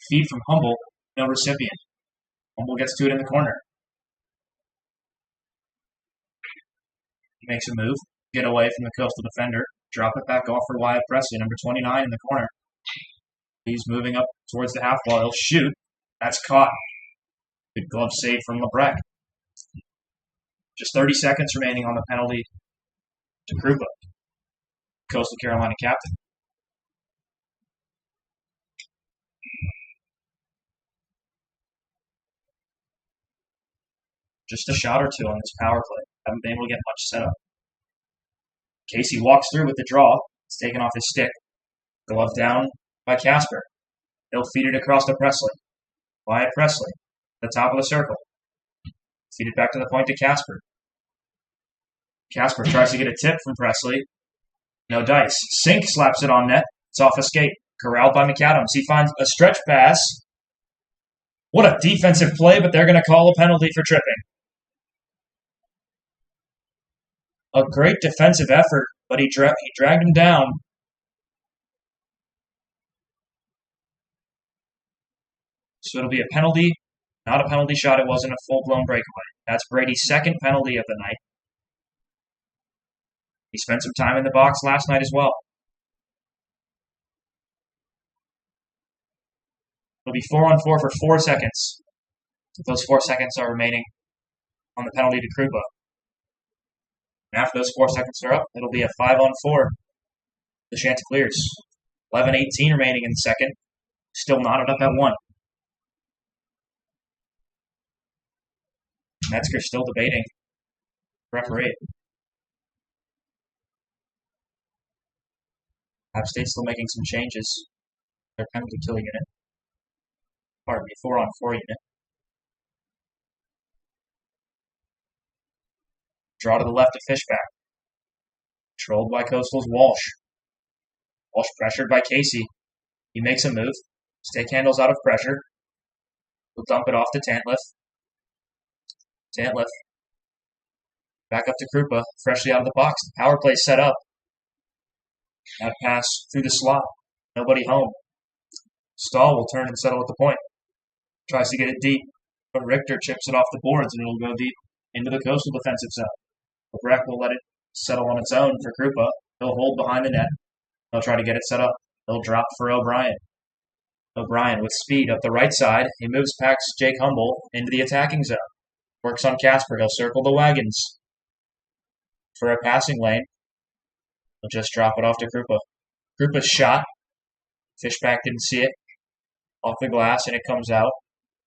Feed from Humble. No recipient. Humble gets to it in the corner. He makes a move. Get away from the Coastal defender. Drop it back off for Wyatt Presley, number 29 in the corner. He's moving up towards the half wall. He'll shoot. That's caught. Good glove save from Lebrecht. Just 30 seconds remaining on the penalty to Krupa, Coastal Carolina captain. Just a shot or two on this power play. Haven't been able to get much set up. Casey walks through with the draw. It's taken off his stick. Glove down by Casper. He'll feed it across to Presley. Wyatt Presley, the top of the circle. Feed it back to the point to Casper. Casper tries to get a tip from Presley. No dice. Sink slaps it on net. It's off a skate. Corralled by McAdams. He finds a stretch pass. What a defensive play, but they're going to call a penalty for tripping. A great defensive effort, but he dragged him down. So it'll be a penalty. Not a penalty shot. It wasn't a full-blown breakaway. That's Brady's second penalty of the night. He spent some time in the box last night as well. It'll be 4-on-4 for 4 seconds. Those 4 seconds are remaining on the penalty to Krupa. And after those 4 seconds are up, it'll be a 5-on-4. The Chanticleers. 11:18 remaining in the second. Still knotted up at 1. Metzger still debating. Referee. App State still making some changes. Their penalty kill unit. Pardon me, 4-on-4 unit. Draw to the left to Fishback. Controlled by Coastal's Walsh. Walsh pressured by Casey. He makes a move. Stick handles out of pressure. He'll dump it off to Tantliff. Tantliff. Back up to Krupa, freshly out of the box. The power play set up. That pass through the slot. Nobody home. Stahl will turn and settle at the point. Tries to get it deep, but Richter chips it off the boards and it'll go deep into the Coastal defensive zone. Breck will let it settle on its own for Krupa. He'll hold behind the net. He'll try to get it set up. He'll drop for O'Brien. O'Brien with speed up the right side. He moves past Jake Humble into the attacking zone. Works on Casper. He'll circle the wagons for a passing lane. He'll just drop it off to Krupa. Krupa's shot. Fishback didn't see it. Off the glass, and it comes out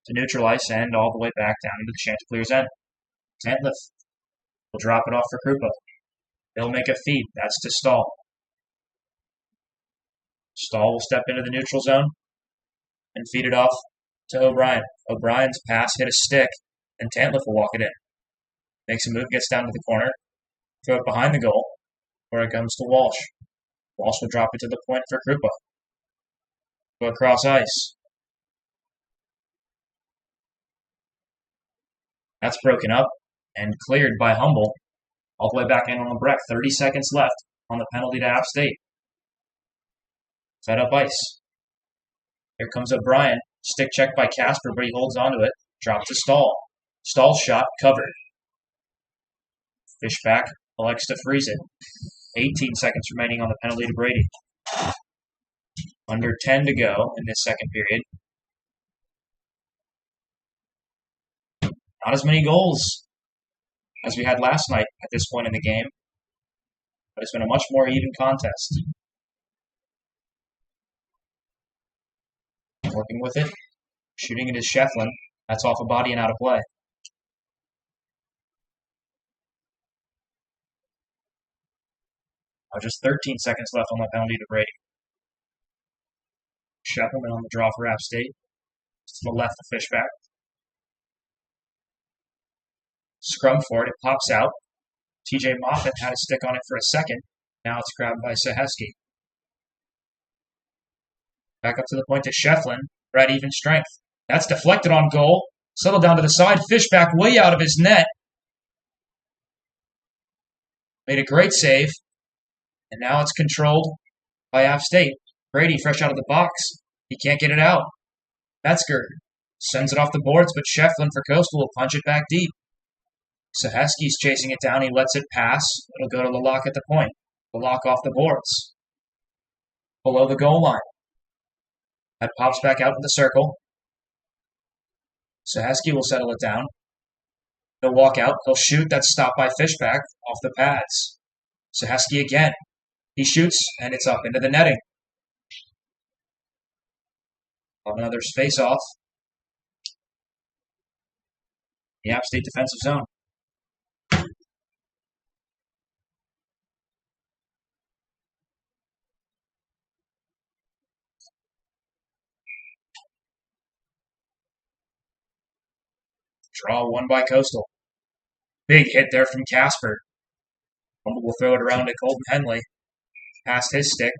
to neutral ice and all the way back down into the Chanticleer's end. Tantliff will drop it off for Krupa. They'll make a feed. That's to Stahl. Stahl will step into the neutral zone and feed it off to O'Brien. O'Brien's pass hit a stick, and Tantliff will walk it in. Makes a move, gets down to the corner, throw it behind the goal, where it comes to Walsh. Walsh will drop it to the point for Krupa. Go across ice. That's broken up and cleared by Humble. All the way back in on the Breck. 30 seconds left on the penalty to App State. Fed up ice. Here comes O'Brien. Stick check by Casper, but he holds onto it. Drop to Stahl. Stahl's shot covered. Fishback elects to freeze it. 18 seconds remaining on the penalty to Brady. Under 10 to go in this second period. Not as many goals as we had last night at this point in the game, but it's been a much more even contest. Working with it. Shooting it is Shefflin. That's off a body and out of play. Just 13 seconds left on the penalty to Brady. Shefflin on the draw for App State. To the left of Fishback. Scrum for it. It pops out. TJ Moffitt had a stick on it for a second. Now it's grabbed by Saheski. Back up to the point to Shefflin. We're at even strength. That's deflected on goal. Settled down to the side. Fishback way out of his net. Made a great save. And now it's controlled by App State. Brady fresh out of the box. He can't get it out. Metzger sends it off the boards, but Shefflin for Coastal will punch it back deep. Saheski's chasing it down. He lets it pass. It'll go to the lock at the point. The lock off the boards. Below the goal line. That pops back out in the circle. Saheski will settle it down. He'll walk out. He'll shoot. That's stopped by Fishback off the pads. Saheski again. He shoots, and it's up into the netting. Another face-off. The App State defensive zone. Draw won by Coastal. Big hit there from Casper. Humble will throw it around to Colton Henley. Past his stick.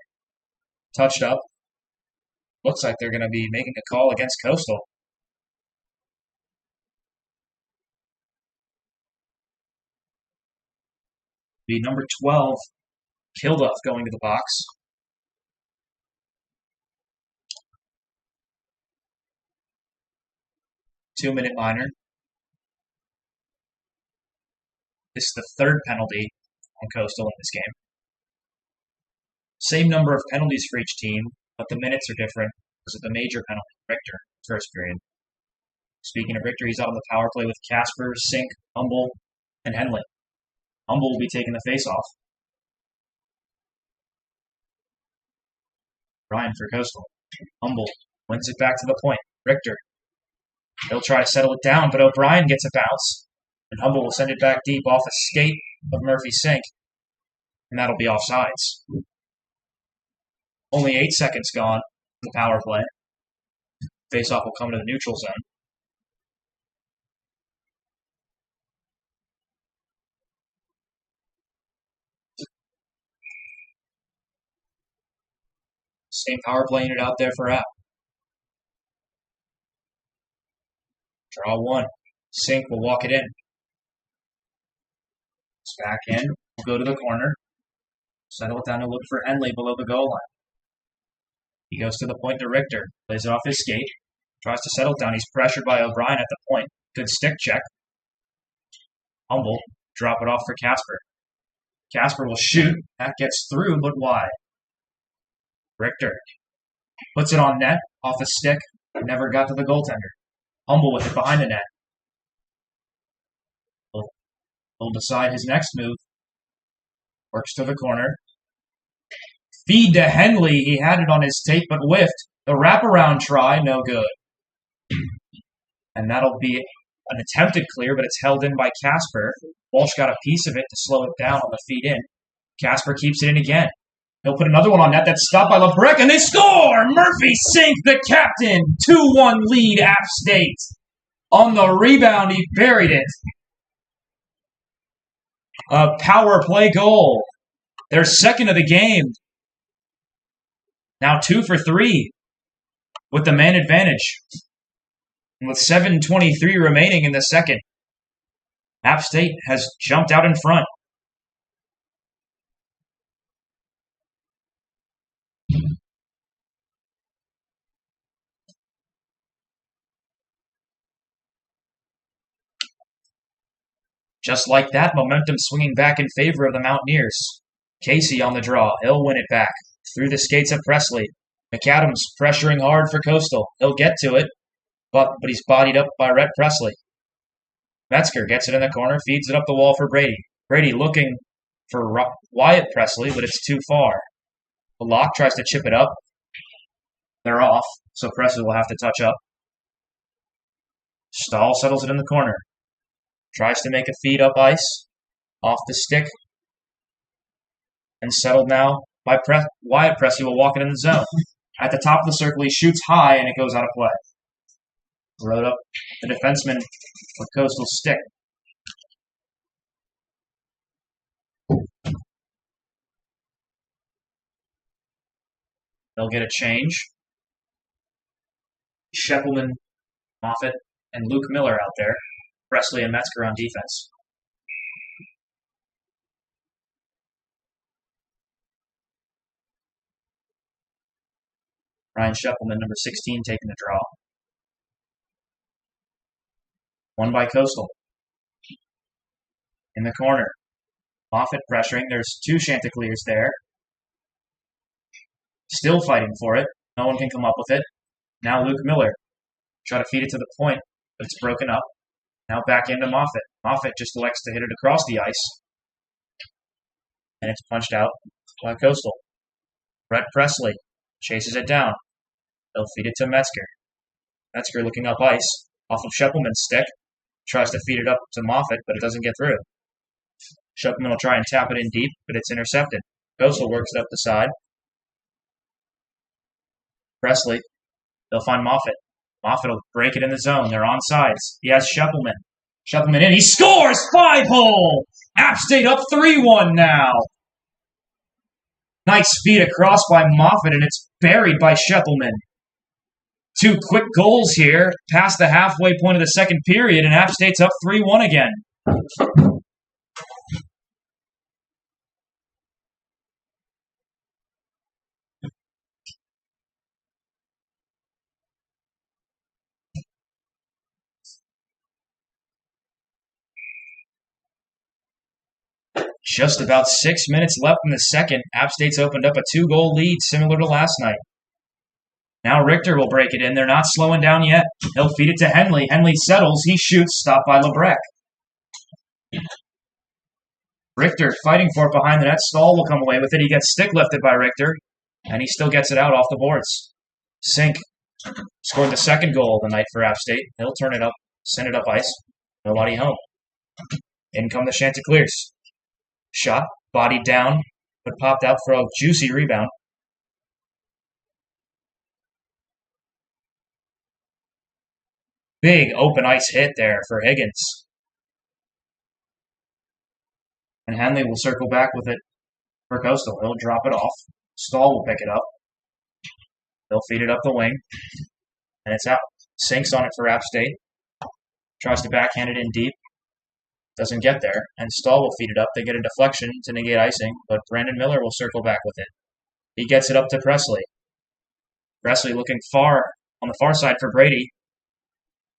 Touched up. Looks like they're going to be making a call against Coastal. Be number 12, Kilduff going to the box. Two-minute minor. This is the third penalty on Coastal in this game. Same number of penalties for each team, but the minutes are different because of the major penalty, Richter, first period. Speaking of Richter, he's out on the power play with Casper, Sink, Humble, and Henley. Humble will be taking the face-off. Ryan for Coastal. Humble wins it back to the point. Richter. He'll try to settle it down, but O'Brien gets a bounce. And Humble will send it back deep off a skate of Murphy Sink. And that'll be offsides. Only 8 seconds gone in the power play. Face-off will come to the neutral zone. Same power play unit out there for App. Draw one. Sink will walk it in. It's back in. We'll go to the corner. Settle it down to look for Henley below the goal line. He goes to the point to Richter. Plays it off his skate. Tries to settle down. He's pressured by O'Brien at the point. Good stick check. Humble. Drop it off for Casper. Casper will shoot. That gets through, but wide. Richter puts it on net. Off a stick. Never got to the goaltender. Humble with it behind the net. He'll decide his next move. Works to the corner. Feed to Henley. He had it on his tape, but whiffed. The wraparound try, no good. And that'll be an attempted clear, but it's held in by Casper. Walsh got a piece of it to slow it down on the feed in. Casper keeps it in again. He'll put another one on net. That's stopped by LeBrecq, and they score! Murphy Sink, the captain. 2-1 lead, App State. On the rebound, he buried it. A power play goal. Their second of the game. Now 2 for 3 with the man advantage. And with 7:23 remaining in the second, App State has jumped out in front. Just like that, momentum swinging back in favor of the Mountaineers. Casey on the draw. He'll win it back. Through the skates of Presley. McAdams pressuring hard for Coastal. He'll get to it, but he's bodied up by Rhett Presley. Metzger gets it in the corner, feeds it up the wall for Brady. Brady looking for Wyatt Presley, but it's too far. The lock tries to chip it up. They're off, so Presley will have to touch up. Stahl settles it in the corner. Tries to make a feed up ice. Off the stick. And settled now by Wyatt Presley will walk it in the zone. At the top of the circle, he shoots high, and it goes out of play. Rode up the defenseman with Coastal's stick. They'll get a change. Scheppelman, Moffitt, and Luke Miller out there. Presley and Metzger on defense. Ryan Scheppelman, number 16, taking the draw. Won by Coastal. In the corner. Moffitt pressuring. There's 2 Chanticleers there. Still fighting for it. No one can come up with it. Now Luke Miller. Try to feed it to the point, but it's broken up. Now back into Moffitt. Moffitt just elects to hit it across the ice. And it's punched out by Coastal. Rhett Presley chases it down. They'll feed it to Metzger. Metzger looking up ice. Off of Scheppelman's stick. Tries to feed it up to Moffitt, but it doesn't get through. Scheppelman will try and tap it in deep, but it's intercepted. Coastal works it up the side. Presley. They'll find Moffitt. Moffitt will break it in the zone. They're on sides. He has Scheppelman. Scheppelman in. He scores! 5-hole! App State up 3-1 now. Nice feed across by Moffitt, and it's buried by Scheppelman. 2 quick goals here, past the halfway point of the second period, and App State's up 3-1 again. Just about 6 minutes left in the second. App State's opened up a 2-goal lead, similar to last night. Now Richter will break it in. They're not slowing down yet. He'll feed it to Henley. Henley settles. He shoots. Stopped by LeBrecq. Richter fighting for it behind the net. Stahl will come away with it. He gets stick lifted by Richter, and he still gets it out off the boards. Sink scored the second goal of the night for App State. He'll turn it up, send it up ice. Nobody home. In come the Chanticleers. Shot, bodied down, but popped out for a juicy rebound. Big open ice hit there for Higgins. And Henley will circle back with it for Coastal. He'll drop it off. Stahl will pick it up. They'll feed it up the wing, and it's out. Sinks on it for App State. Tries to backhand it in deep. Doesn't get there, and Stahl will feed it up. They get a deflection to negate icing, but Brandon Miller will circle back with it. He gets it up to Presley. Presley looking far on the far side for Brady.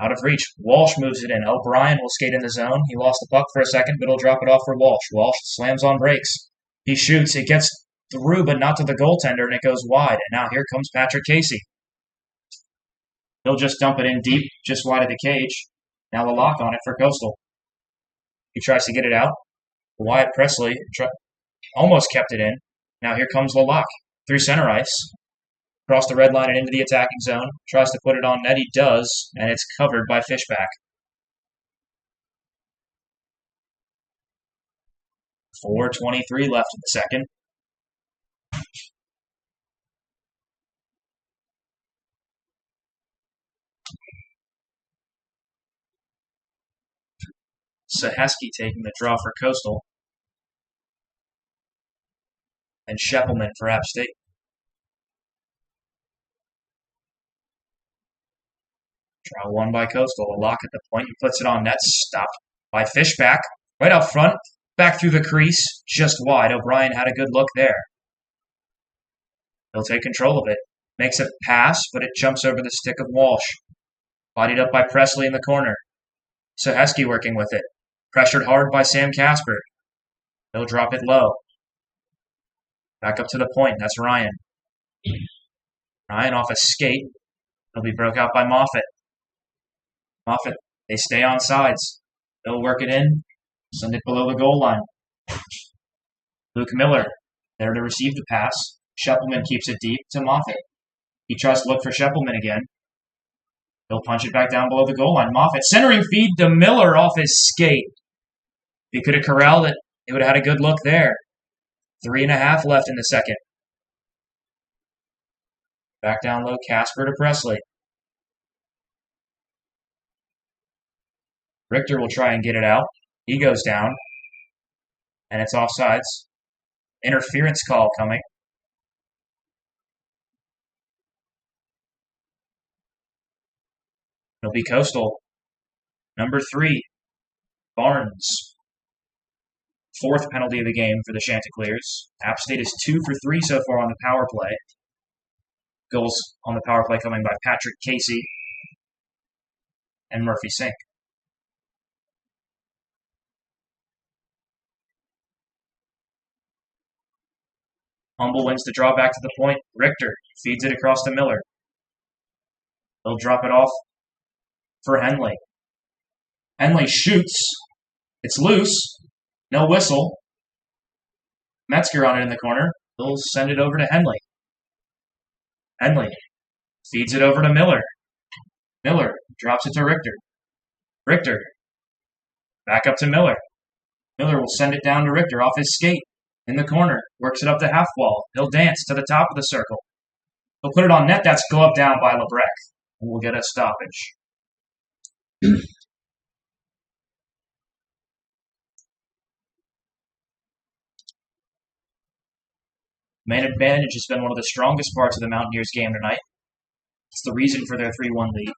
Out of reach. Walsh moves it in. O'Brien will skate in the zone. He lost the puck for a second, but he'll drop it off for Walsh. Walsh slams on brakes. He shoots. It gets through, but not to the goaltender, and it goes wide. And now here comes Patrick Casey. He'll just dump it in deep, just wide of the cage. Now the lock on it for Coastal. He tries to get it out. Wyatt Presley almost kept it in. Now here comes the lock. Through center ice. Across the red line and into the attacking zone. Tries to put it on net. He does, and it's covered by Fishback. 4:23 left in the second. Saheski taking the draw for Coastal. And Scheppelman for App State. Draw one by Coastal. A lock at the point. He puts it on net. Stopped by Fishback. Right out front. Back through the crease. Just wide. O'Brien had a good look there. He'll take control of it. Makes a pass, but it jumps over the stick of Walsh. Bodied up by Presley in the corner. Saheski working with it. Pressured hard by Sam Casper. He'll drop it low. Back up to the point. That's Ryan. Ryan off a skate. He'll be broke out by Moffitt. Moffitt, they stay on sides. They'll work it in. Send it below the goal line. Luke Miller, there to receive the pass. Scheppelman keeps it deep to Moffitt. He tries to look for Scheppelman again. He'll punch it back down below the goal line. Moffitt, centering feed to Miller off his skate. If he could have corralled it, he would have had a good look there. 3.5 left in the second. Back down low, Casper to Presley. Richter will try and get it out. He goes down. And it's offsides. Interference call coming. It'll be Coastal. Number 3, Barnes. 4th penalty of the game for the Chanticleers. App State is 2 for 3 so far on the power play. Goals on the power play coming by Patrick Casey and Murphy Sink. Humble wins the draw back to the point. Richter feeds it across to Miller. He'll drop it off for Henley. Henley shoots. It's loose. No whistle. Metzger on it in the corner. He'll send it over to Henley. Henley feeds it over to Miller. Miller drops it to Richter. Richter back up to Miller. Miller will send it down to Richter off his skate in the corner. Works it up the half wall. He'll dance to the top of the circle. He'll put it on net. That's gloved down by Lebrecht. And we'll get a stoppage. Man advantage has been one of the strongest parts of the Mountaineers game tonight. It's the reason for their 3-1 lead.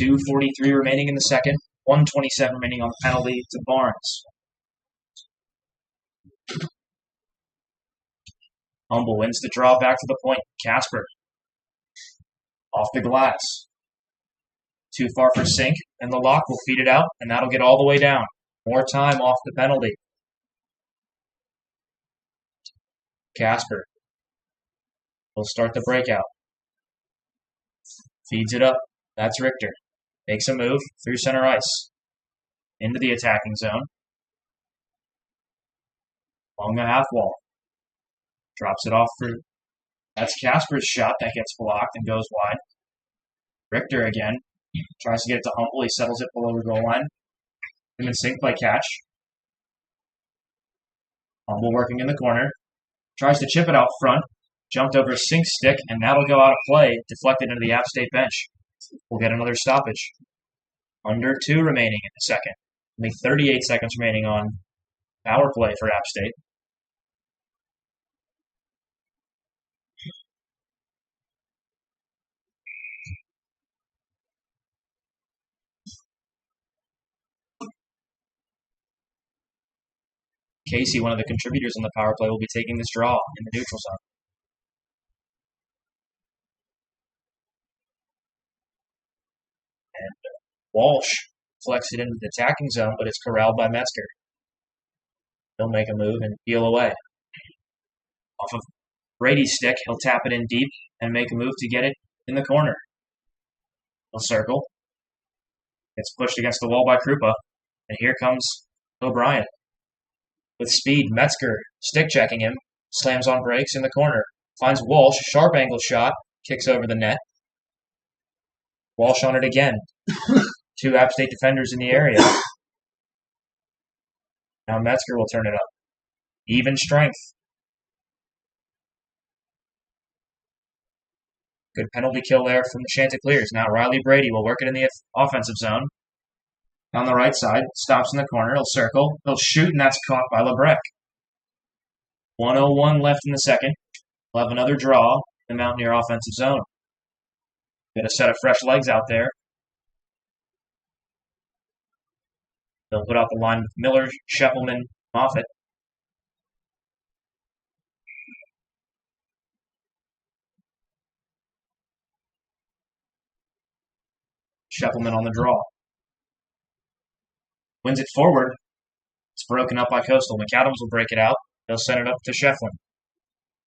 .243 remaining in the second. 1:27 remaining on the penalty to Barnes. Humble wins the draw back to the point. Casper. Off the glass. Too far for Sink, and the lock will feed it out, and that'll get all the way down. More time off the penalty. Casper will start the breakout. Feeds it up. That's Richter. Makes a move through center ice. Into the attacking zone. Along the half wall. Drops it off for... That's Casper's shot that gets blocked and goes wide. Richter again. Tries to get it to Humble. He settles it below the goal line. Him and Sink by catch. Humble working in the corner. Tries to chip it out front. Jumped over Sink's stick, and that'll go out of play. Deflected into the App State bench. We'll get another stoppage. Under 2 remaining in the second. Only 38 seconds remaining on power play for App State. Casey, one of the contributors on the power play, will be taking this draw in the neutral zone. And Walsh flex it into the attacking zone, but it's corralled by Metzger. He'll make a move and peel away. Off of Brady's stick, he'll tap it in deep and make a move to get it in the corner. He'll circle. Gets pushed against the wall by Krupa. And here comes O'Brien. With speed, Metzger stick checking him. Slams on brakes in the corner. Finds Walsh. Sharp angle shot. Kicks over the net. Walsh on it again. 2 App State defenders in the area. Now Metzger will turn it up. Even strength. Good penalty kill there from the Chanticleers. Now Riley Brady will work it in the offensive zone. On the right side, stops in the corner. He'll circle. He'll shoot, and that's caught by Lebrec. 1:01 left in the second. We'll have another draw in the Mountaineer offensive zone. Got a set of fresh legs out there. They'll put out the line with Miller, Scheffelman, Moffitt. Scheffelman on the draw. Wins it forward. It's broken up by Coastal. McAdams will break it out. They'll send it up to Schefflin.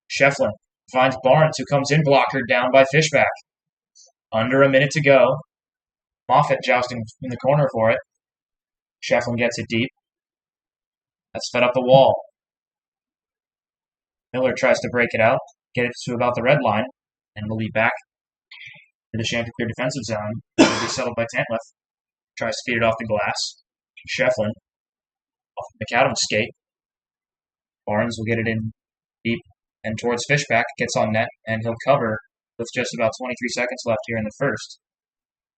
Schefflin finds Barnes, who comes in blocker down by Fishback. Under a minute to go. Moffitt jousting in the corner for it. Schefflin gets it deep. That's fed up the wall. Miller tries to break it out, get it to about the red line, and will be back to the Chanticleer defensive zone. It'll be settled by Tantliff. Tries to feed it off the glass. Schefflin off McAdams' skate. Barnes will get it in deep and towards Fishback. Gets on net, and he'll cover with just about 23 seconds left here in the first.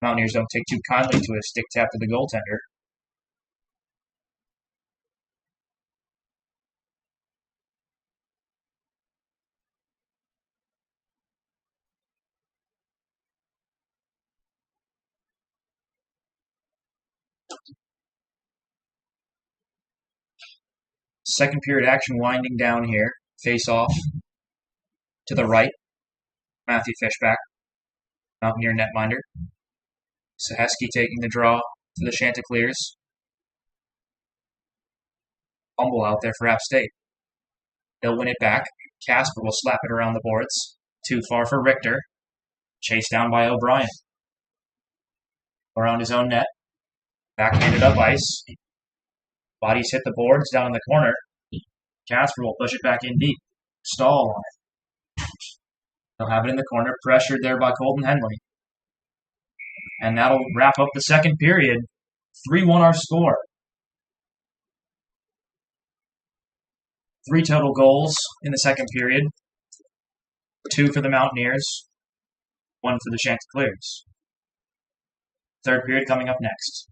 Mountaineers don't take too kindly to a stick tap to the goaltender. Second period action winding down here. Face off to the right. Matthew Fishback, Mountaineer netminder. Saheski taking the draw to the Chanticleers. Fumble out there for App State. They'll win it back. Casper will slap it around the boards. Too far for Richter. Chased down by O'Brien. Around his own net. Backhanded up ice. Bodies hit the boards down in the corner. Casper will push it back in deep. Stall on it. They'll have it in the corner, pressured there by Colton Henley. And that'll wrap up the second period. 3-1 our score. 3 total goals in the second period. 2 for the Mountaineers. 1 for the Chanticleers. Third period coming up next.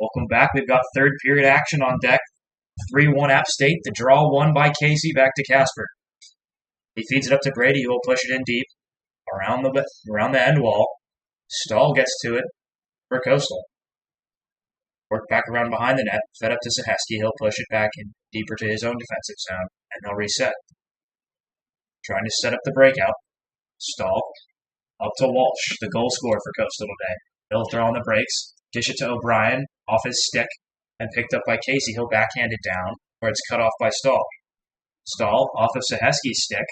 Welcome back. We've got third period action on deck. 3-1 App State. The draw won by Casey. Back to Casper. He feeds it up to Brady, who will push it in deep around the end wall. Stahl gets to it for Coastal. Work back around behind the net. Fed up to Sahesky. He'll push it back in deeper to his own defensive zone, and they'll reset. Trying to set up the breakout. Stahl up to Walsh, the goal scorer for Coastal today. He'll throw on the brakes. Dish it to O'Brien off his stick and picked up by Casey. He'll backhand it down where it's cut off by Stahl. Stahl off of Sahesky's stick,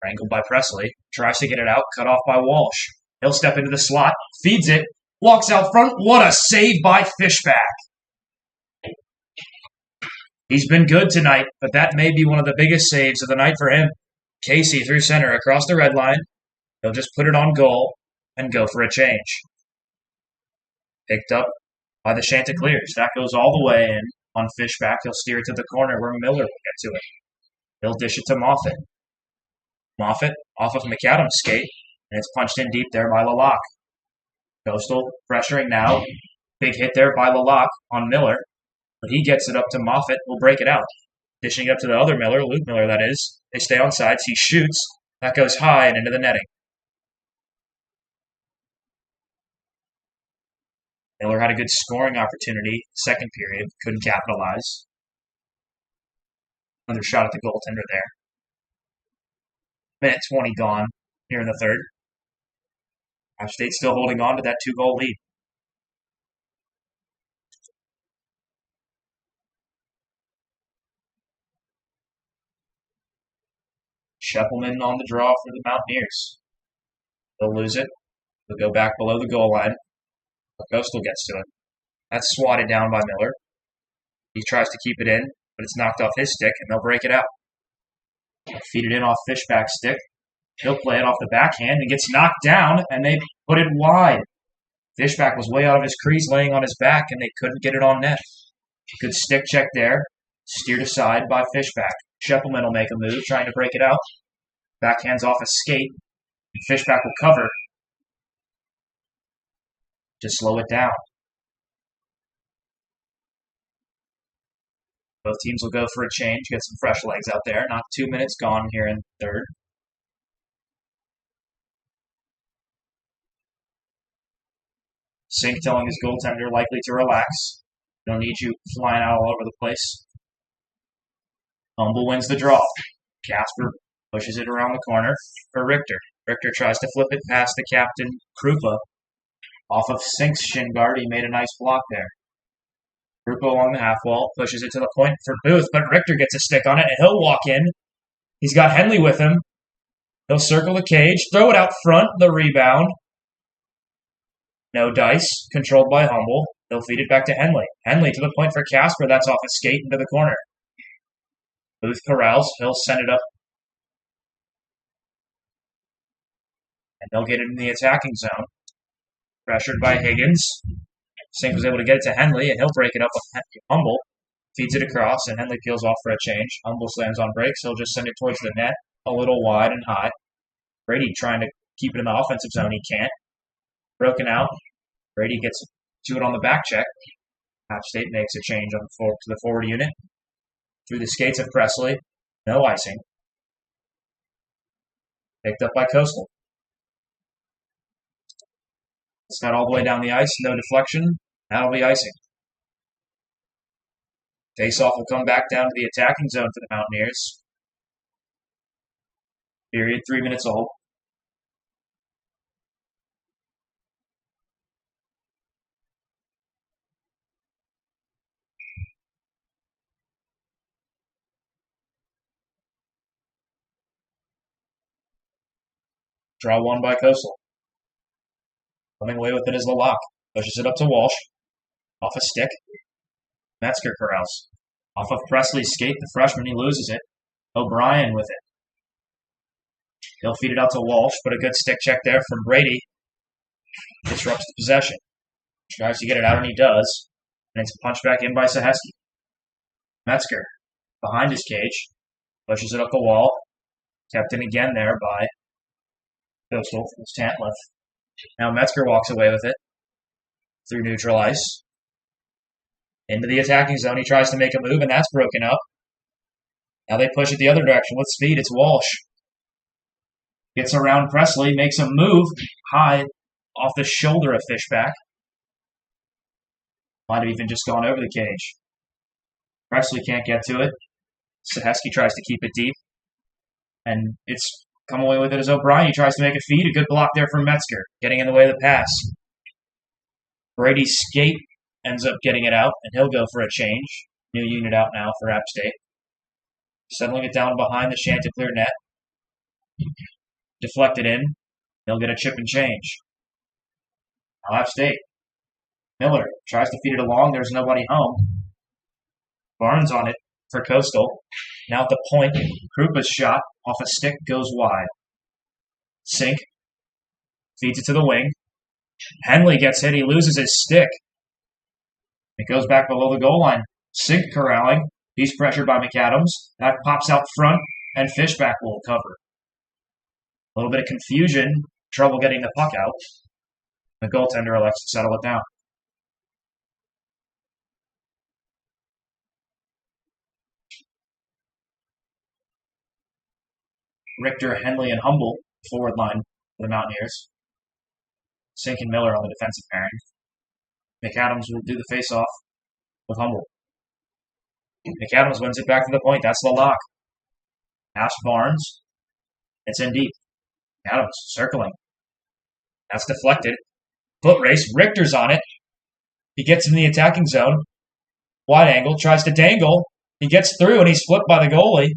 wrangled by Presley, tries to get it out, cut off by Walsh. He'll step into the slot, feeds it, walks out front. What a save by Fishback. He's been good tonight, but that may be one of the biggest saves of the night for him. Casey through center across the red line. He'll just put it on goal and go for a change. Picked up by the Chanticleers. That goes all the way in on Fishback. He'll steer it to the corner where Miller will get to it. He'll dish it to Moffitt. Moffitt off of McAdams' skate, and it's punched in deep there by Lalak. Coastal pressuring now. Big hit there by Lalak on Miller, but he gets it up to Moffitt. Will break it out. Dishing it up to the other Miller, Luke Miller that is. They stay on sides. He shoots. That goes high and into the netting. Miller had a good scoring opportunity, second period, couldn't capitalize. Another shot at the goaltender there. Minute 20 gone here in the third. App State still holding on to that 2-goal lead. Scheppelman on the draw for the Mountaineers. They'll lose it. They'll go back below the goal line. Coastal gets to it. That's swatted down by Miller. He tries to keep it in, but it's knocked off his stick, and they'll break it out. Feed it in off Fishback's stick. He'll play it off the backhand and gets knocked down, and they put it wide. Fishback was way out of his crease, laying on his back, and they couldn't get it on net. Good stick check there. Steered aside by Fishback. Scheppelman will make a move, trying to break it out. Backhand's off a skate, and Fishback will cover to slow it down. Both teams will go for a change, get some fresh legs out there. Not 2 minutes gone here in third. Sink telling his goaltender likely to relax. Don't need you flying out all over the place. Humble wins the draw. Casper pushes it around the corner for Richter. Richter tries to flip it past the captain, Krupa. Off of Sink's shin guard, he made a nice block there. Krupa along the half wall, pushes it to the point for Booth, but Richter gets a stick on it, and he'll walk in. He's got Henley with him. He'll circle the cage, throw it out front, the rebound. No dice, controlled by Humble. They'll feed it back to Henley. Henley to the point for Casper, that's off a skate into the corner. Booth corrals, he'll send it up. And they'll get it in the attacking zone. Pressured by Higgins. Sink was able to get it to Henley, and he'll break it up with Humble. Feeds it across, and Henley peels off for a change. Humble slams on brakes. He'll just send it towards the net, a little wide and high. Brady trying to keep it in the offensive zone. He can't. Broken out. Brady gets to it on the back check. App State makes a change on to the forward unit. Through the skates of Presley. No icing. Picked up by Coastal. It's not all the way down the ice, no deflection. That'll be icing. Face-off will come back down to the attacking zone for the Mountaineers. Period, 3 minutes old. Draw one by Coastal. Coming away with it is Lalak. Pushes it up to Walsh. Off a stick. Metzger corrals. Off of Presley's skate, the freshman, he loses it. O'Brien with it. He'll feed it out to Walsh, but a good stick check there from Brady. Disrupts the possession. Tries to get it out, and he does. And it's punched back in by Sahesky. Metzger, behind his cage. Pushes it up the wall. Kept in again there by Coastal. It's Tantliff. Now Metzger walks away with it through neutral ice. Into the attacking zone. He tries to make a move, and that's broken up. Now they push it the other direction with speed. It's Walsh. Gets around Presley, makes a move high off the shoulder of Fishback. Might have even just gone over the cage. Presley can't get to it. Sahesky tries to keep it deep. And it's come away with it as O'Brien. He tries to make a feed. A good block there from Metzger, getting in the way of the pass. Brady's skate ends up getting it out, and he'll go for a change. New unit out now for App State. Settling it down behind the Chanticleer net. Deflected in. He'll get a chip and change. Now App State. Miller tries to feed it along. There's nobody home. Barnes on it for Coastal. Now at the point, Krupa's shot off a stick goes wide. Sink. Feeds it to the wing. Henley gets hit. He loses his stick. It goes back below the goal line. Sink corralling. He's pressured by McAdams. That pops out front, and Fishback will cover. A little bit of confusion. Trouble getting the puck out. The goaltender elects to settle it down. Richter, Henley, and Humble, forward line for the Mountaineers. Sink and Miller on the defensive pairing. McAdams will do the face-off with Humble. McAdams wins it back to the point. That's the lock. Pass Barnes. It's in deep. Adams circling. That's deflected. Foot race. Richter's on it. He gets in the attacking zone. Wide angle. Tries to dangle. He gets through, and he's flipped by the goalie.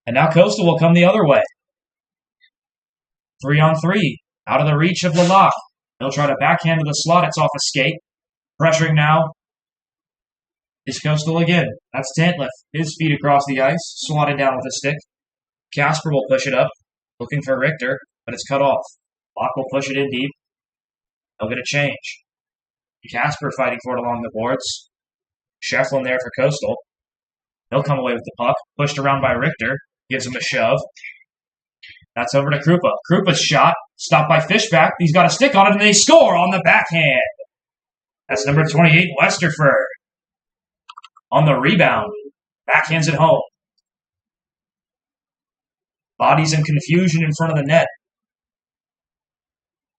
And now Coastal will come the other way. 3-on-3. Out of the reach of the lock. He'll try to backhand to the slot. It's off a skate. Pressuring now is Coastal again. That's Tantliff. His feet across the ice. Swatted down with a stick. Casper will push it up. Looking for Richter, but it's cut off. Locke will push it in deep. He'll get a change. Casper fighting for it along the boards. Shefflin there for Coastal. He'll come away with the puck. Pushed around by Richter. Gives him a shove. That's over to Krupa. Krupa's shot. Stopped by Fishback. He's got a stick on it, and they score on the backhand. That's number 28, Westerford. On the rebound. Backhands it home. Bodies in confusion in front of the net.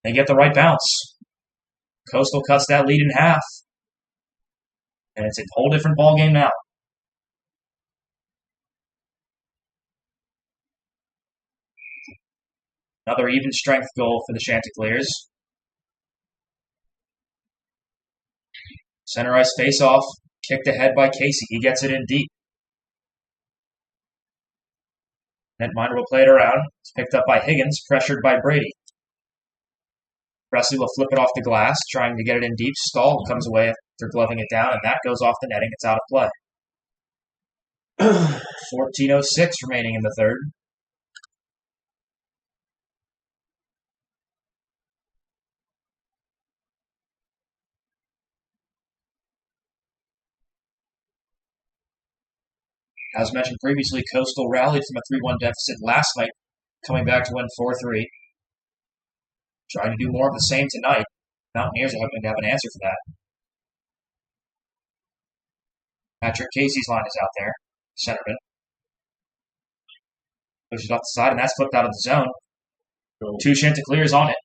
They get the right bounce. Coastal cuts that lead in half. And it's a whole different ball game now. Another even strength goal for the Chanticleers. Center ice face-off. Kicked ahead by Casey. He gets it in deep. Netminder will play it around. It's picked up by Higgins, pressured by Brady. Presley will flip it off the glass, trying to get it in deep. Stahl comes away after gloving it down, and that goes off the netting. It's out of play. 14:06 remaining in the third. As mentioned previously, Coastal rallied from a 3-1 deficit last night, coming back to win 4-3. Trying to do more of the same tonight. Mountaineers are hoping to have an answer for that. Patrick Casey's line is out there, centerman. Pushes off the side, and that's flipped out of the zone. 2 Chanticleers on it.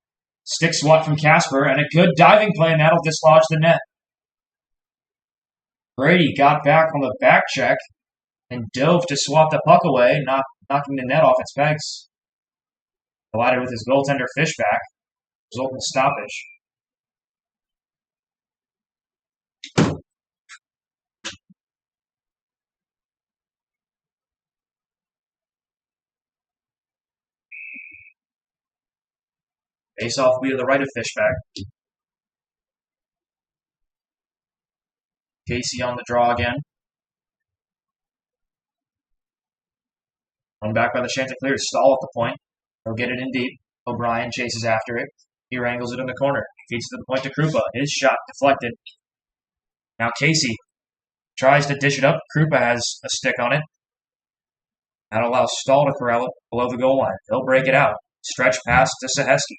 Stick swat from Casper, and a good diving play, and that'll dislodge the net. Brady got back on the back check and dove to swat the puck away, knocking the net off its pegs. Collided with his goaltender Fishback, resulting in stoppage. Face-off will be to the right of Fishback. Casey on the draw again. Run back by the Chanticleers. Stahl at the point. He'll get it in deep. O'Brien chases after it. He wrangles it in the corner. Feeds to the point to Krupa. His shot deflected. Now Casey tries to dish it up. Krupa has a stick on it. That allows Stahl to corral it below the goal line. He'll break it out. Stretch pass to Sahesky.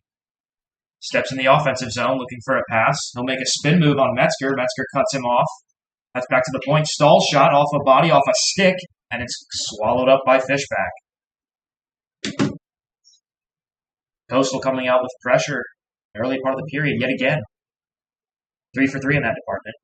Steps in the offensive zone looking for a pass. He'll make a spin move on Metzger. Metzger cuts him off. That's back to the point. Stall shot off a body, off a stick, and it's swallowed up by Fishback. Coastal coming out with pressure early part of the period yet again. 3 for 3 in that department.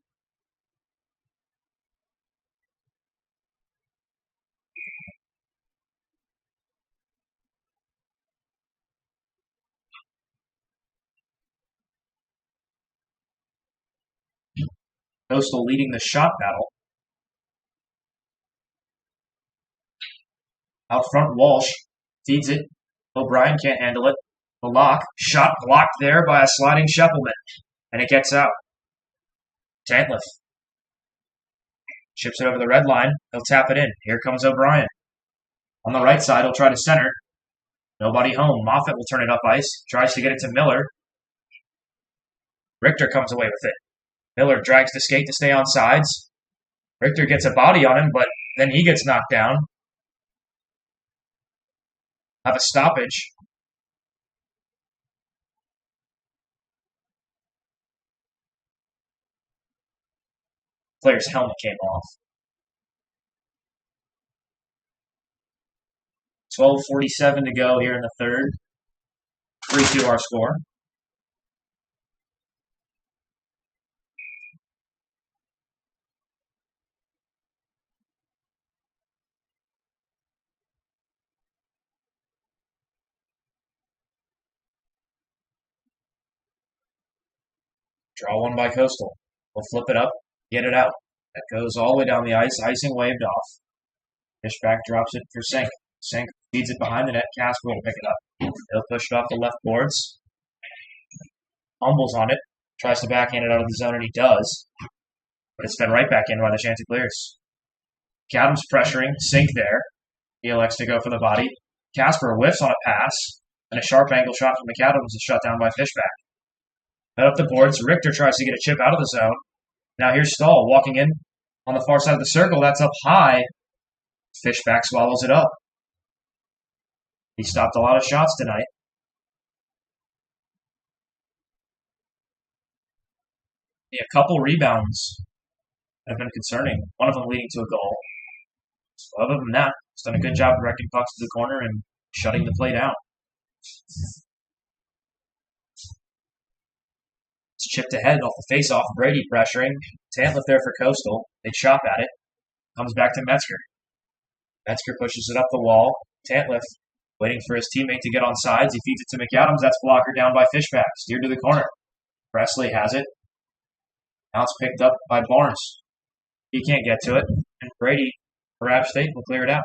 Coastal leading the shot battle. Out front, Walsh feeds it. O'Brien can't handle it. The lock. Shot blocked there by a sliding Scheffelman. And it gets out. Tantliff chips it over the red line. He'll tap it in. Here comes O'Brien. On the right side, he'll try to center. Nobody home. Moffitt will turn it up ice. Tries to get it to Miller. Richter comes away with it. Miller drags the skate to stay on sides. Richter gets a body on him, but then he gets knocked down. Have a stoppage. Player's helmet came off. 12:47 to go here in the third. 3-2 our score. Draw one by Coastal. We'll flip it up, get it out. That goes all the way down the ice. Icing waved off. Fishback drops it for Sink. Sink feeds it behind the net. Casper will pick it up. He'll push it off the left boards. Humbles on it. Tries to backhand it out of the zone, and he does. But it's fed right back in by the Chanticleers. McAdams pressuring. Sink there. He elects to go for the body. Casper whiffs on a pass. And a sharp angle shot from McAdams is shut down by Fishback. Head up the boards. Richter tries to get a chip out of the zone. Now here's Stahl walking in on the far side of the circle. That's up high. Fishback swallows it up. He stopped a lot of shots tonight. A couple rebounds have been concerning. One of them leading to a goal. So other than that, he's done a good job directing pucks to the corner and shutting the play down. It's chipped ahead off the face-off. Brady pressuring. Tantliff there for Coastal. They chop at it. Comes back to Metzger. Metzger pushes it up the wall. Tantliff waiting for his teammate to get on sides. He feeds it to McAdams. That's blocker down by Fishback. Steered to the corner. Presley has it. Now it's picked up by Barnes. He can't get to it. And Brady, for App State, will clear it out.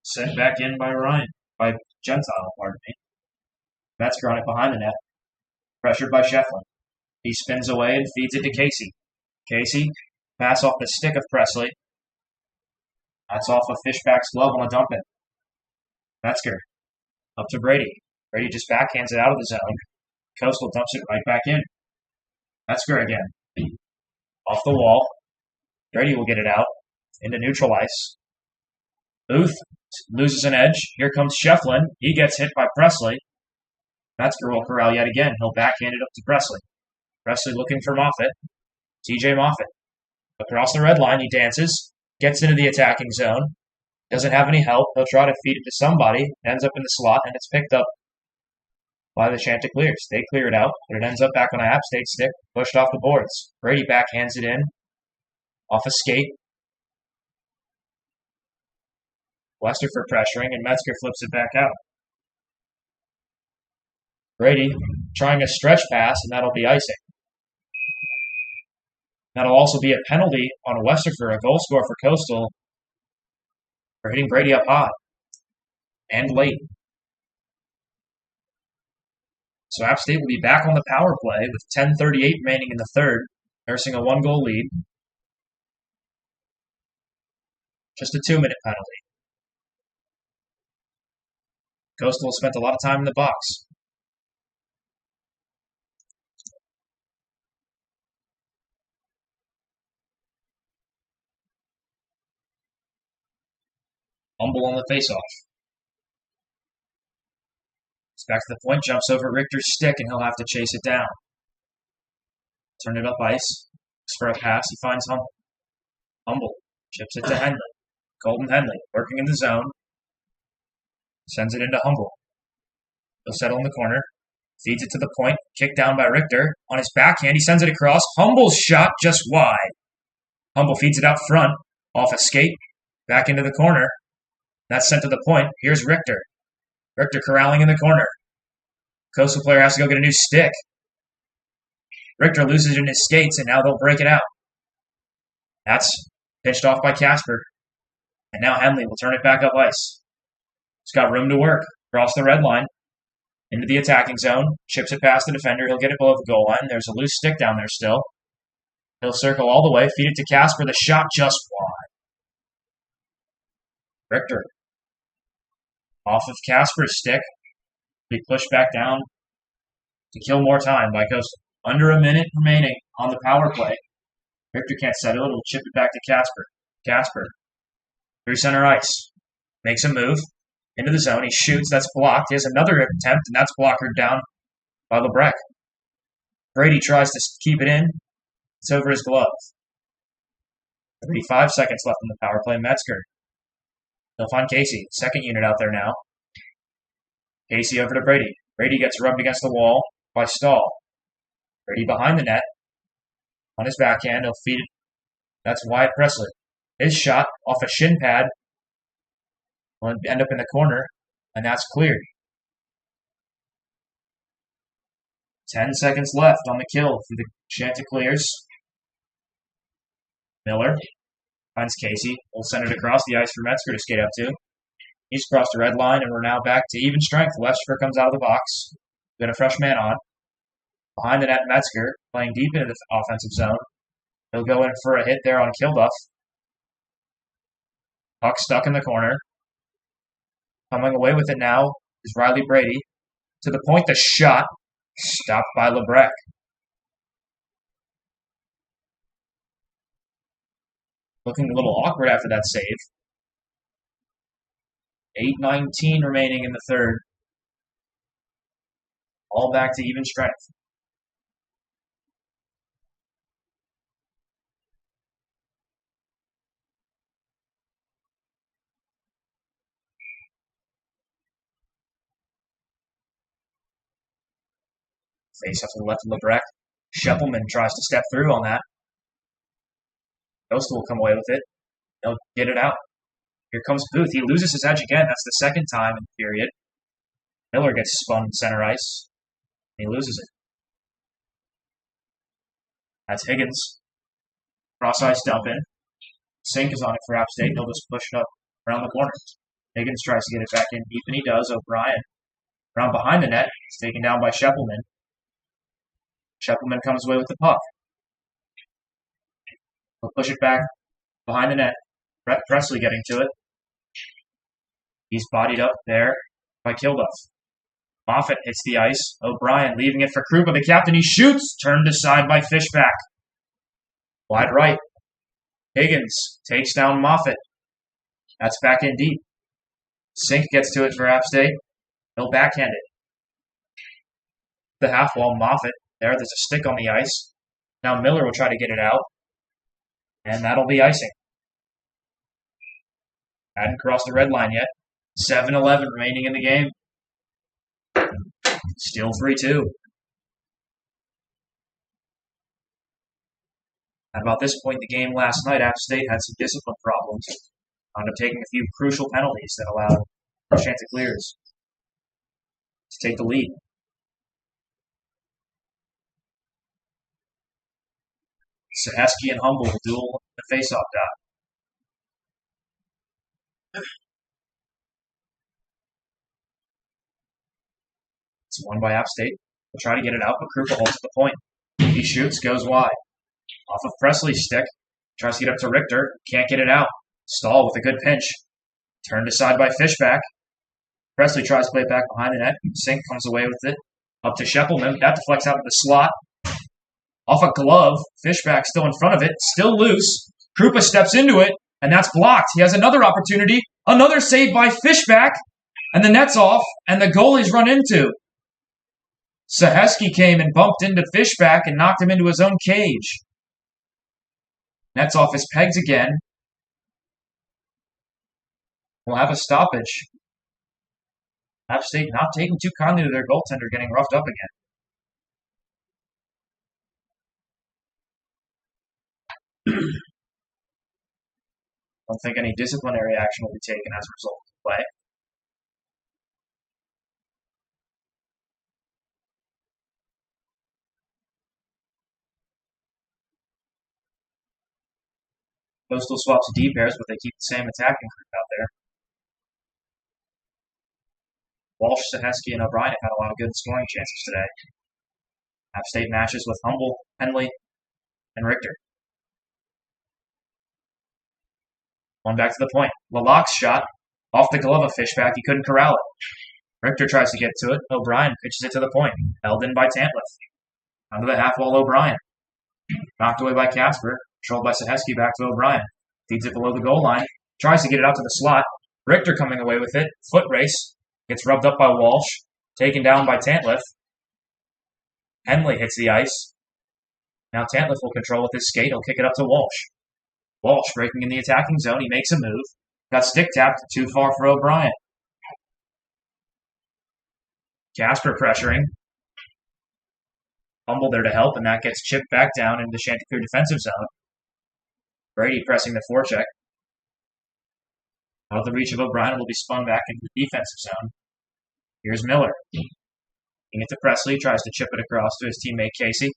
Sent back in by Ryan. By Gentile, pardon me. Metzger on it behind the net. Pressured by Shefflin. He spins away and feeds it to Casey. Casey, pass off the stick of Presley. That's off of Fishback's glove on a dump in. Metzger up to Brady. Brady just backhands it out of the zone. Coastal dumps it right back in. Metzger again. Off the wall. Brady will get it out into neutral ice. Booth loses an edge. Here comes Shefflin. He gets hit by Presley. Metzger will corral yet again. He'll backhand it up to Presley. Presley looking for Moffitt. TJ Moffitt. Across the red line, he dances. Gets into the attacking zone. Doesn't have any help. He'll try to feed it to somebody. Ends up in the slot, and it's picked up by the Chanticleers. They clear it out, but it ends up back on an App State stick, pushed off the boards. Brady backhands it in. Off a skate. Westerford pressuring, and Metzger flips it back out. Brady trying a stretch pass, and that'll be icing. That'll also be a penalty on Westerford, a goal score for Coastal, for hitting Brady up high and late. So App State will be back on the power play with 10:38 remaining in the third, nursing a one-goal lead. Just a 2-minute penalty. Coastal spent a lot of time in the box. Humble on the faceoff. Back to the point, jumps over Richter's stick, and he'll have to chase it down. Turn it up ice. Looks for a pass. He finds Humble. Humble chips it to Henley. Colton Henley working in the zone. Sends it into Humble. He'll settle in the corner. Feeds it to the point. Kicked down by Richter. On his backhand, he sends it across. Humble's shot just wide. Humble feeds it out front. Off a skate. Back into the corner. That's sent to the point. Here's Richter. Richter corralling in the corner. Coastal player has to go get a new stick. Richter loses it in his skates, and now they'll break it out. That's pitched off by Casper. And now Henley will turn it back up ice. He's got room to work. Across the red line. Into the attacking zone. Chips it past the defender. He'll get it below the goal line. There's a loose stick down there still. He'll circle all the way. Feed it to Casper. The shot just wide. Richter. Off of Casper's stick. Be pushed back down to kill more time by Coastal. Under a minute remaining on the power play. Richter can't settle it. He'll chip it back to Casper. Casper. Through center ice. Makes a move. Into the zone. He shoots. That's blocked. He has another attempt, and that's blockered down by Lebrecht. Brady tries to keep it in. It's over his glove. 35 seconds left in the power play. Metzger. They'll find Casey. Second unit out there now. Casey over to Brady. Brady gets rubbed against the wall by Stahl. Brady behind the net. On his backhand, he'll feed it. That's Wyatt Pressler. His shot off a shin pad will end up in the corner, and that's cleared. 10 seconds left on the kill for the Chanticleers. Miller finds Casey. We'll send it across the ice for Metzger to skate up to. He's crossed the red line, and we're now back to even strength. Lefschfer comes out of the box. Got a fresh man on. Behind the net, Metzger, playing deep into the offensive zone. He'll go in for a hit there on Kilduff. Puck stuck in the corner. Coming away with it now is Riley Brady. To the point, the shot. Stopped by Lebrecht. Looking a little awkward after that save. 8:19 remaining in the third. All back to even strength. Face off to the left of Lebrecht. Scheppelman tries to step through on that. Coastal will come away with it. They'll get it out. Here comes Booth. He loses his edge again. That's the second time in the period. Miller gets spun in center ice. He loses it. That's Higgins. Cross ice dump in. Sink is on it for App State. He'll just push it up around the corner. Higgins tries to get it back in deep, and he does. O'Brien. Around behind the net. It's taken down by Scheppelman. Scheppelman comes away with the puck. He'll push it back behind the net. Brett Presley getting to it. He's bodied up there by Kilduff. Moffitt hits the ice. O'Brien leaving it for Krupa, the captain. He shoots. Turned aside by Fishback. Wide right. Higgins takes down Moffitt. That's back in deep. Sink gets to it for App State. He'll backhand it. The half wall, Moffitt. There's a stick on the ice. Now Miller will try to get it out. And that'll be icing. Hadn't crossed the red line yet. 7:11 remaining in the game. Still 3-2. At about this point in the game last night, App State had some discipline problems. Wound up taking a few crucial penalties that allowed the Chanticleers to take the lead. Saheski and Humble will duel the face-off dot. It's won by App State. They'll try to get it out, but Krupa holds at the point. He shoots, goes wide. Off of Presley's stick. Tries to get up to Richter. Can't get it out. Stahl with a good pinch. Turned aside by Fishback. Presley tries to play it back behind the net. Sink comes away with it. Up to Scheppelman. That deflects out of the slot. Off a glove. Fishback still in front of it. Still loose. Krupa steps into it, and that's blocked. He has another opportunity. Another save by Fishback. And the net's off, and the goalie's run into. Saheski came and bumped into Fishback and knocked him into his own cage. Nets off his pegs again. We'll have a stoppage. App State not taking too kindly to their goaltender getting roughed up again. Don't think any disciplinary action will be taken as a result of the play. Coastal swaps D pairs, but they keep the same attacking group out there. Walsh, Saheski, and O'Brien have had a lot of good scoring chances today. App State matches with Humble, Henley, and Richter. One back to the point. Laloc's shot off the glove of Fishback. He couldn't corral it. Richter tries to get to it. O'Brien pitches it to the point. Held in by Tantliff. Under the half wall, O'Brien. Knocked away by Casper. Controlled by Saheski back to O'Brien. Feeds it below the goal line. Tries to get it out to the slot. Richter coming away with it. Foot race. Gets rubbed up by Walsh. Taken down by Tantliff. Henley hits the ice. Now Tantliff will control with his skate. He'll kick it up to Walsh. Walsh breaking in the attacking zone. He makes a move. Got stick tapped. Too far for O'Brien. Casper pressuring. Humble there to help, and that gets chipped back down into the Chanticleer defensive zone. Brady pressing the forecheck. Out of the reach of O'Brien, will be spun back into the defensive zone. Here's Miller. Giving it to Presley. Tries to chip it across to his teammate Casey.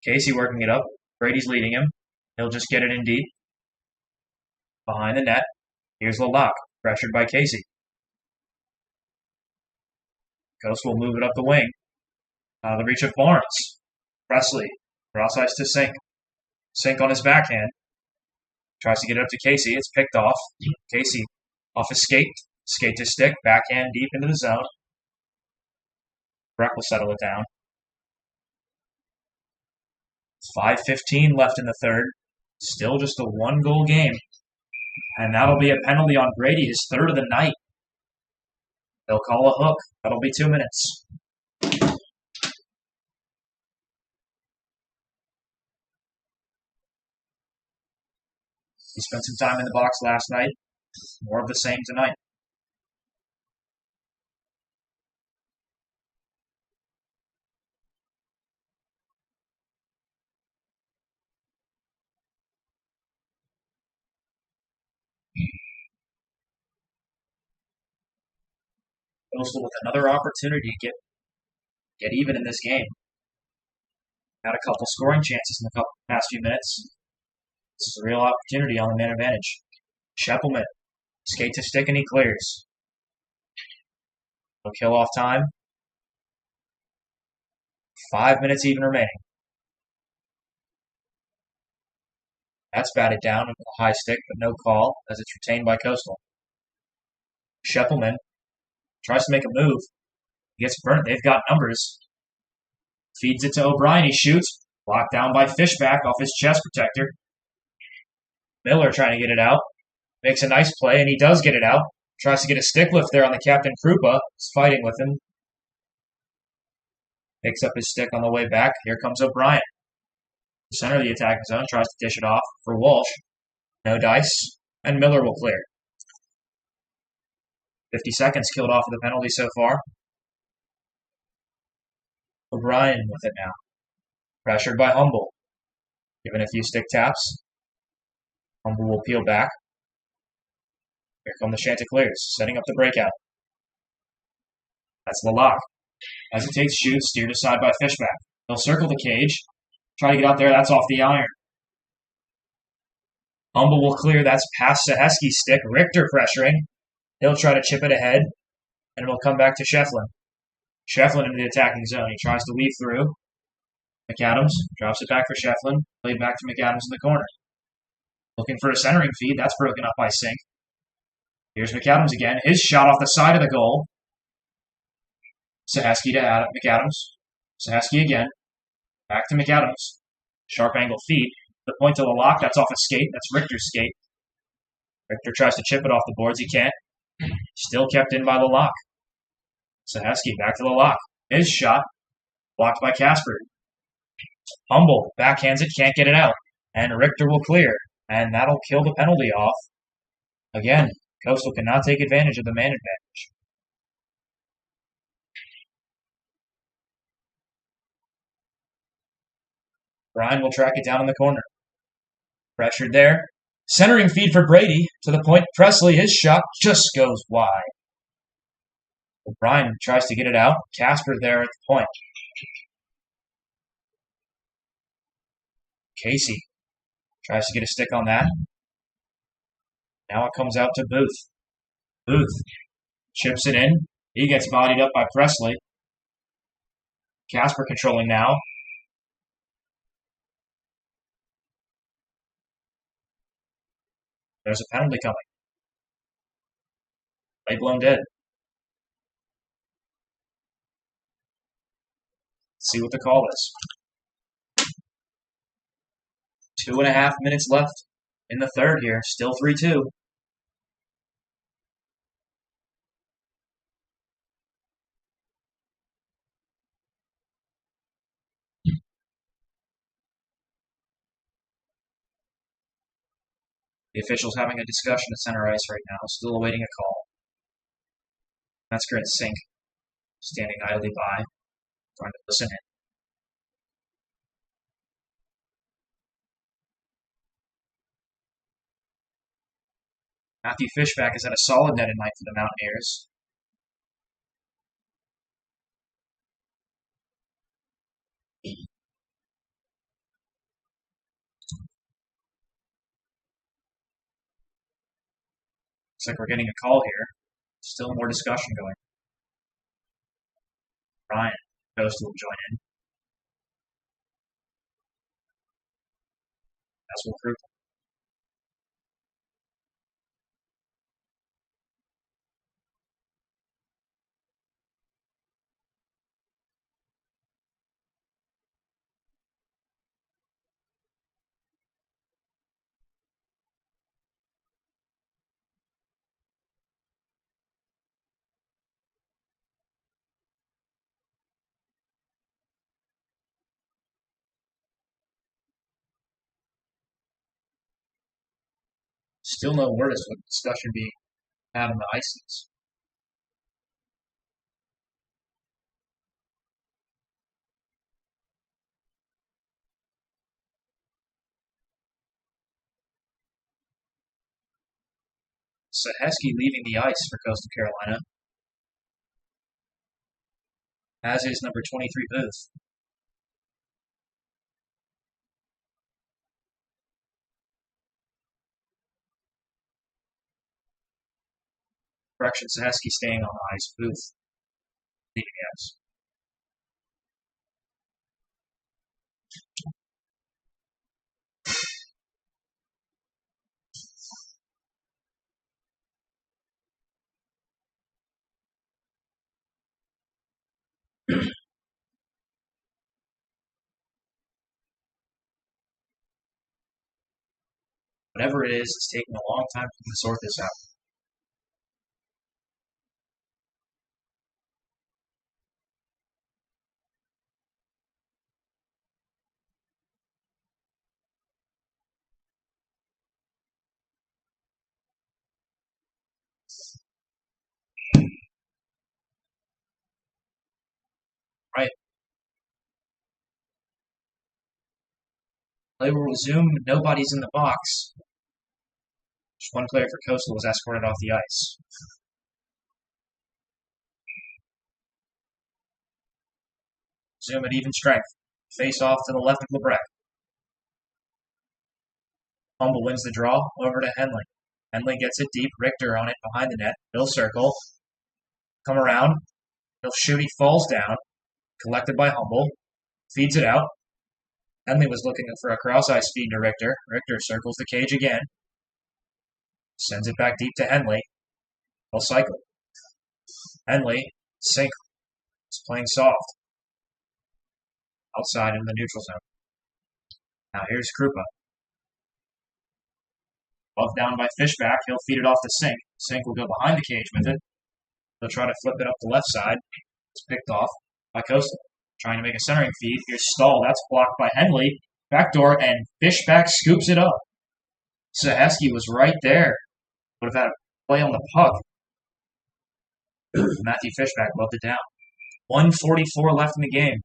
Casey working it up. Brady's leading him. He'll just get it in deep. Behind the net. Here's Laloc. Pressured by Casey. Coast will move it up the wing. Out of the reach of Barnes. Presley. Cross ice to Sink. Sink on his backhand. Tries to get it up to Casey. It's picked off. Casey off his skate. Skate to stick. Backhand deep into the zone. Breck will settle it down. 5:15 left in the third. Still just a one-goal game. And that'll be a penalty on Brady, his third of the night. They'll call a hook. That'll be 2 minutes. He spent some time in the box last night. More of the same tonight. Coastal with another opportunity to get even in this game. Had a couple scoring chances in the past few minutes. This is a real opportunity on the man advantage. Scheppelman, skate to stick and he clears. No kill off time. 5 minutes even remaining. That's batted down with a high stick, but no call as it's retained by Coastal. Scheppelman tries to make a move. He gets burnt. They've got numbers. Feeds it to O'Brien. He shoots. Blocked down by Fishback off his chest protector. Miller trying to get it out. Makes a nice play, and he does get it out. Tries to get a stick lift there on the captain Krupa. He's fighting with him. Picks up his stick on the way back. Here comes O'Brien. The center of the attacking zone. Tries to dish it off for Walsh. No dice. And Miller will clear. 50 seconds killed off of the penalty so far. O'Brien with it now. Pressured by Humble. Given a few stick taps. Humble will peel back. Here come the Chanticleers, setting up the breakout. That's Laloc. Hesitates, shoots, steered aside by Fishback. They'll circle the cage. Try to get out there, that's off the iron. Humble will clear, that's past Saheski's stick. Richter pressuring. He'll try to chip it ahead, and it'll come back to Shefflin. Shefflin into the attacking zone. He tries to weave through. McAdams drops it back for Shefflin. Played back to McAdams in the corner. Looking for a centering feed. That's broken up by Sink. Here's McAdams again. His shot off the side of the goal. Saheski to McAdams. Saheski again. Back to McAdams. Sharp angle feed. The point to Laloc. That's off a skate. That's Richter's skate. Richter tries to chip it off the boards. He can't. Still kept in by Laloc. Saheski back to Laloc. His shot. Blocked by Casper. Humble backhands it, can't get it out. And Richter will clear. And that'll kill the penalty off. Again, Coastal cannot take advantage of the man advantage. Bryan will track it down in the corner. Pressured there. Centering feed for Brady. To the point, Presley, his shot just goes wide. Bryan tries to get it out. Casper there at the point. Casey tries to get a stick on that. Now it comes out to Booth. Booth chips it in. He gets bodied up by Presley. Casper controlling now. There's a penalty coming. Play blown dead. Let's see what the call is. 2.5 minutes left in the third here. Still 3-2. The officials having a discussion at center ice right now, still awaiting a call. Metzger and Sink standing idly by, trying to listen in. Matthew Fishback has had a solid net at night for the Mountaineers. Looks like we're getting a call here. Still more discussion going. Bryan Coastal will join in. That's what Krupa. Still no word as to what discussion being had on the ices. Saheski leaving the ice for Coastal Carolina, as is number 23 Booth. Correction, Saheski staying on the ice. Booth leaving the ice. Whatever it is, it's taking a long time for them to sort this out. Right. Play will resume. Nobody's in the box. Just one player for Coastal was escorted off the ice. Resume at even strength. Face off to the left of Lebrecht. Humble wins the draw over to Henley. Henley gets it deep. Richter on it behind the net. He'll circle. Come around. He'll shoot. He falls down. Collected by Humble. Feeds it out. Henley was looking for a cross-ice feed to Richter. Richter circles the cage again. Sends it back deep to Henley. He'll cycle. Henley, Sink, is playing soft. Outside in the neutral zone. Now here's Krupa. Buffed down by Fishback. He'll feed it off to Sink. Sink will go behind the cage with it. He'll try to flip it up the left side. It's picked off by Coastal. Trying to make a centering feed. Here's Stahl. That's blocked by Henley. Backdoor, and Fishback scoops it up. Saheski was right there. Would have had a play on the puck. Matthew Fishback loved it down. 1:44 left in the game.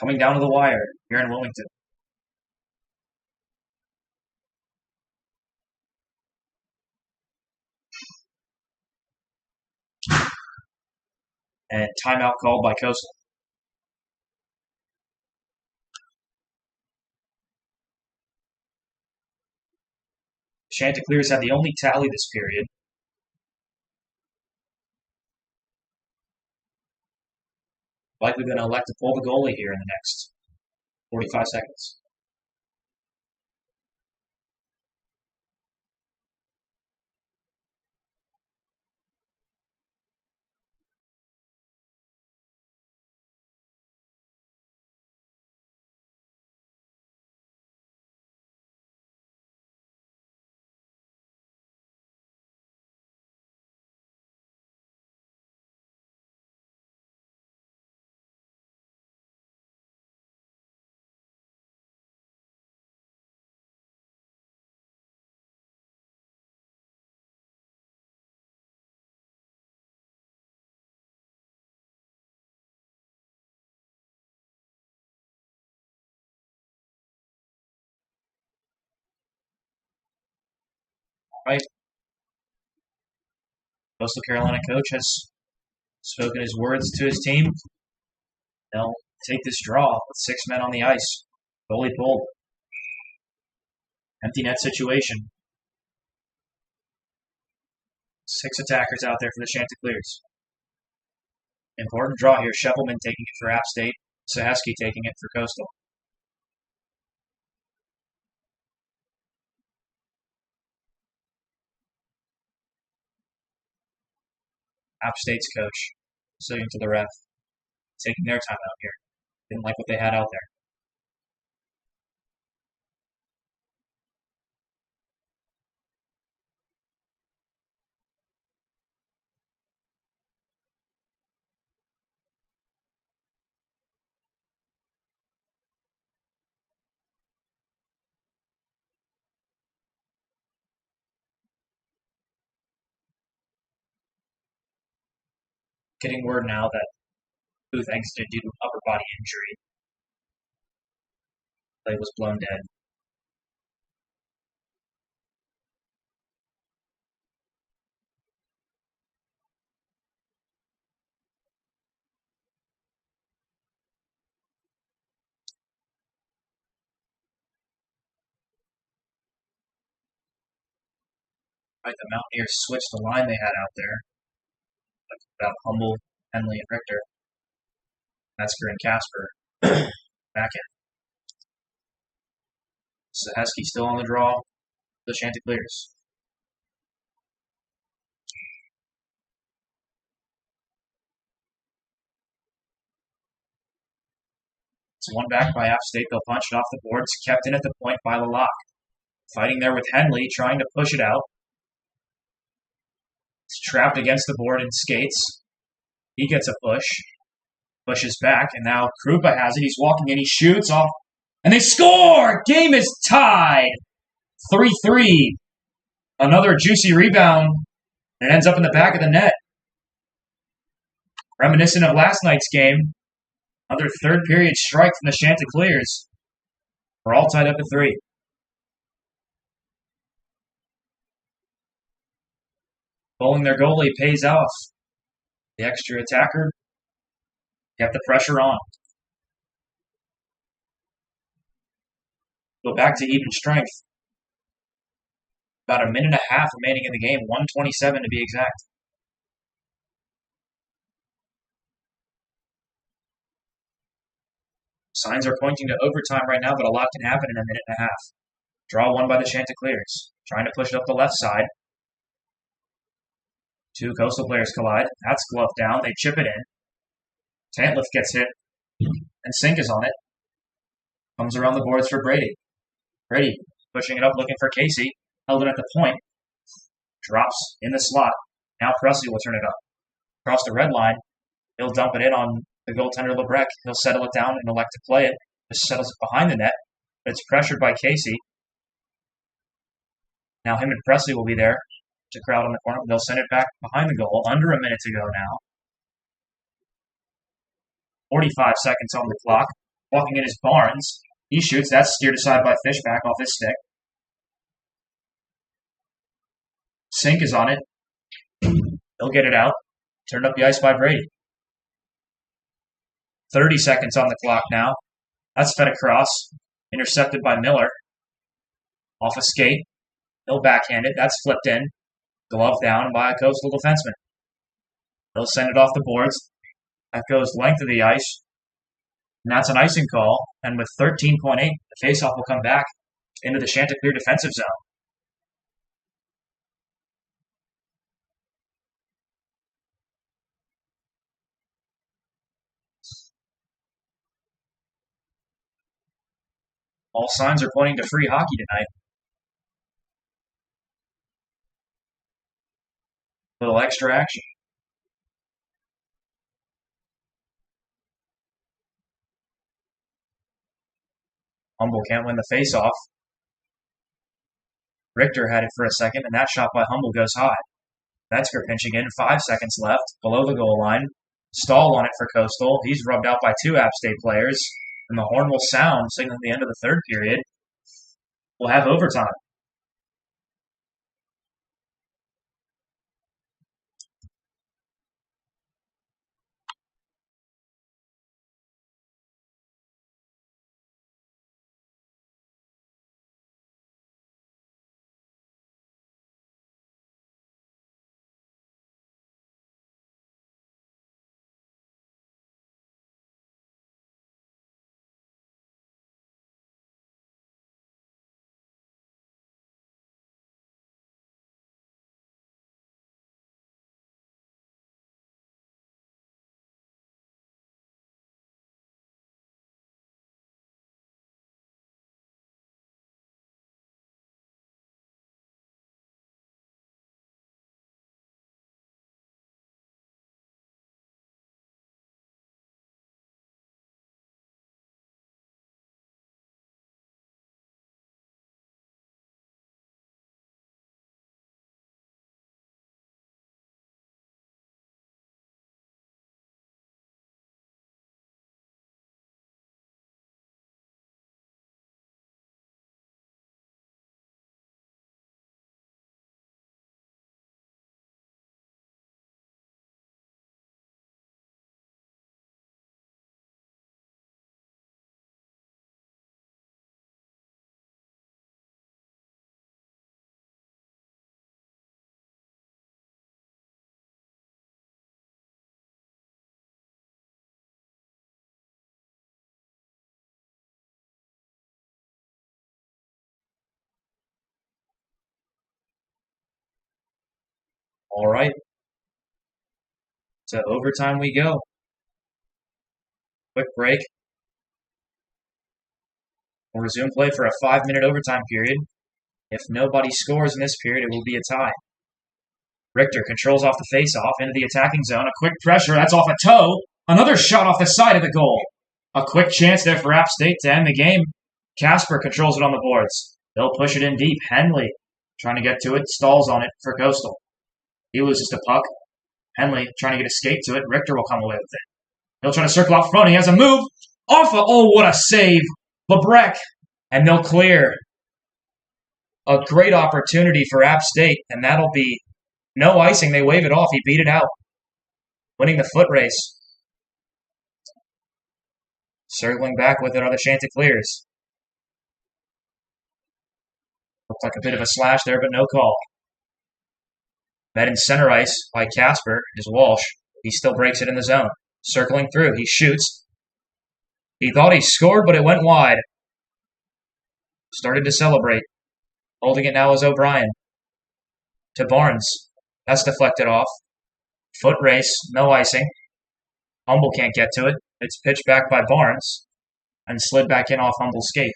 Coming down to the wire here in Wilmington. And timeout called by Coastal. Chanticleers had the only tally this period. Likely going to elect to pull the goalie here in the next 45 seconds. Right. Coastal Carolina coach has spoken his words to his team. They'll take this draw with 6 men on the ice. Goalie pulled. Empty net situation. 6 attackers out there for the Chanticleers. Important draw here. Sheffelman taking it for App State. Saheski taking it for Coastal. App State's coach, sitting to the ref, taking their time out here. Didn't like what they had out there. Getting word now that Booth exited due to upper body injury. Play was blown dead. Right, the Mountaineers switched the line they had out there. About Humble, Henley, and Richter. Metzger and Casper back in. Saheski still on the draw. The Chanticleers. It's one back by App State. They'll punch it off the boards. Kept in at the point by Lalak. Fighting there with Henley, trying to push it out. It's trapped against the board and skates. He gets a push. Pushes back, and now Krupa has it. He's walking in, he shoots off. And they score! Game is tied! 3-3. Another juicy rebound. It ends up in the back of the net. Reminiscent of last night's game. Another third period strike from the Chanticleers. We're all tied up at 3. Bowling their goalie pays off. The extra attacker kept the pressure on. Go back to even strength. About a minute and a half remaining in the game, 1:27 to be exact. Signs are pointing to overtime right now, but a lot can happen in a minute and a half. Draw one by the Chanticleers. Trying to push it up the left side. 2 Coastal players collide. That's gloved down. They chip it in. Tantliff gets hit. And Sink is on it. Comes around the boards for Brady. Brady pushing it up, looking for Casey. Held it at the point. Drops in the slot. Now Presley will turn it up. Across the red line. He'll dump it in on the goaltender Lebrecht. He'll settle it down and elect to play it. Just settles it behind the net. But it's pressured by Casey. Now him and Presley will be there to crowd on the corner. They'll send it back behind the goal. Under a minute to go now. 45 seconds on the clock. Walking in is Barnes. He shoots. That's steered aside by Fishback off his stick. Sink is on it. He'll get it out. Turned up the ice by Brady. 30 seconds on the clock now. That's fed across. Intercepted by Miller. Off a skate. He'll backhand it. That's flipped in. Glove down by a Coastal defenseman. They'll send it off the boards. That goes length of the ice. And that's an icing call. And with 13.8, the faceoff will come back into the Chanticleer defensive zone. All signs are pointing to free hockey tonight. Little extra action. Humble can't win the faceoff. Richter had it for a second, and that shot by Humble goes high. Metzger pinching in, 5 seconds left, below the goal line. Stahl on it for Coastal. He's rubbed out by 2 App State players, and the horn will sound, signaling the end of the third period. We'll have overtime. All right. To overtime we go. Quick break. We'll resume play for a 5-minute overtime period. If nobody scores in this period, it will be a tie. Richter controls off the faceoff into the attacking zone. A quick pressure. That's off a toe. Another shot off the side of the goal. A quick chance there for App State to end the game. Casper controls it on the boards. They'll push it in deep. Henley trying to get to it. Stalls on it for Coastal. He loses the puck. Henley trying to get a skate to it. Richter will come away with it. He'll try to circle out front. He has a move. Off of, oh, what a save. Lebrecht. And they'll clear. A great opportunity for App State, and that'll be no icing. They wave it off. He beat it out. Winning the foot race. Circling back with it are the Chanticleers. Looked like a bit of a slash there, but no call. Met in center ice by Casper is Walsh. He still breaks it in the zone. Circling through. He shoots. He thought he scored, but it went wide. Started to celebrate. Holding it now is O'Brien. To Barnes. That's deflected off. Foot race. No icing. Humble can't get to it. It's pitched back by Barnes. And slid back in off Humble's skate.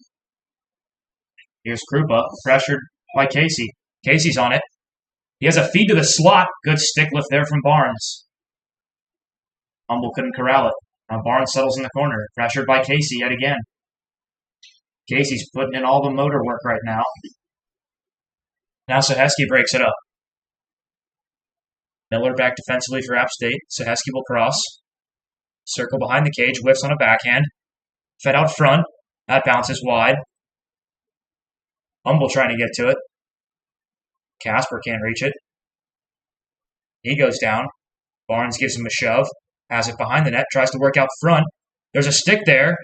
Here's Krupa. Pressured by Casey. Casey's on it. He has a feed to the slot. Good stick lift there from Barnes. Humble couldn't corral it. Now Barnes settles in the corner, pressured by Casey yet again. Casey's putting in all the motor work right now. Now Saheski breaks it up. Miller back defensively for App State. Saheski will cross. Circle behind the cage, whiffs on a backhand. Fed out front. That bounces wide. Humble trying to get to it. Casper can't reach it. He goes down. Barnes gives him a shove. Has it behind the net. Tries to work out front. There's a stick there,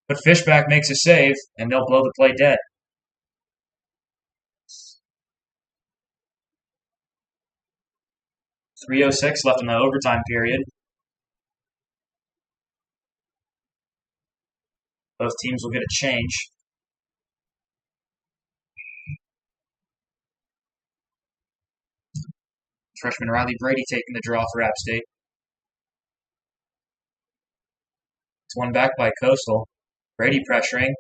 but Fishback makes a save, and they'll blow the play dead. .306 left in the overtime period. Both teams will get a change. Freshman Riley Brady taking the draw for App State. It's one back by Coastal. Brady pressuring.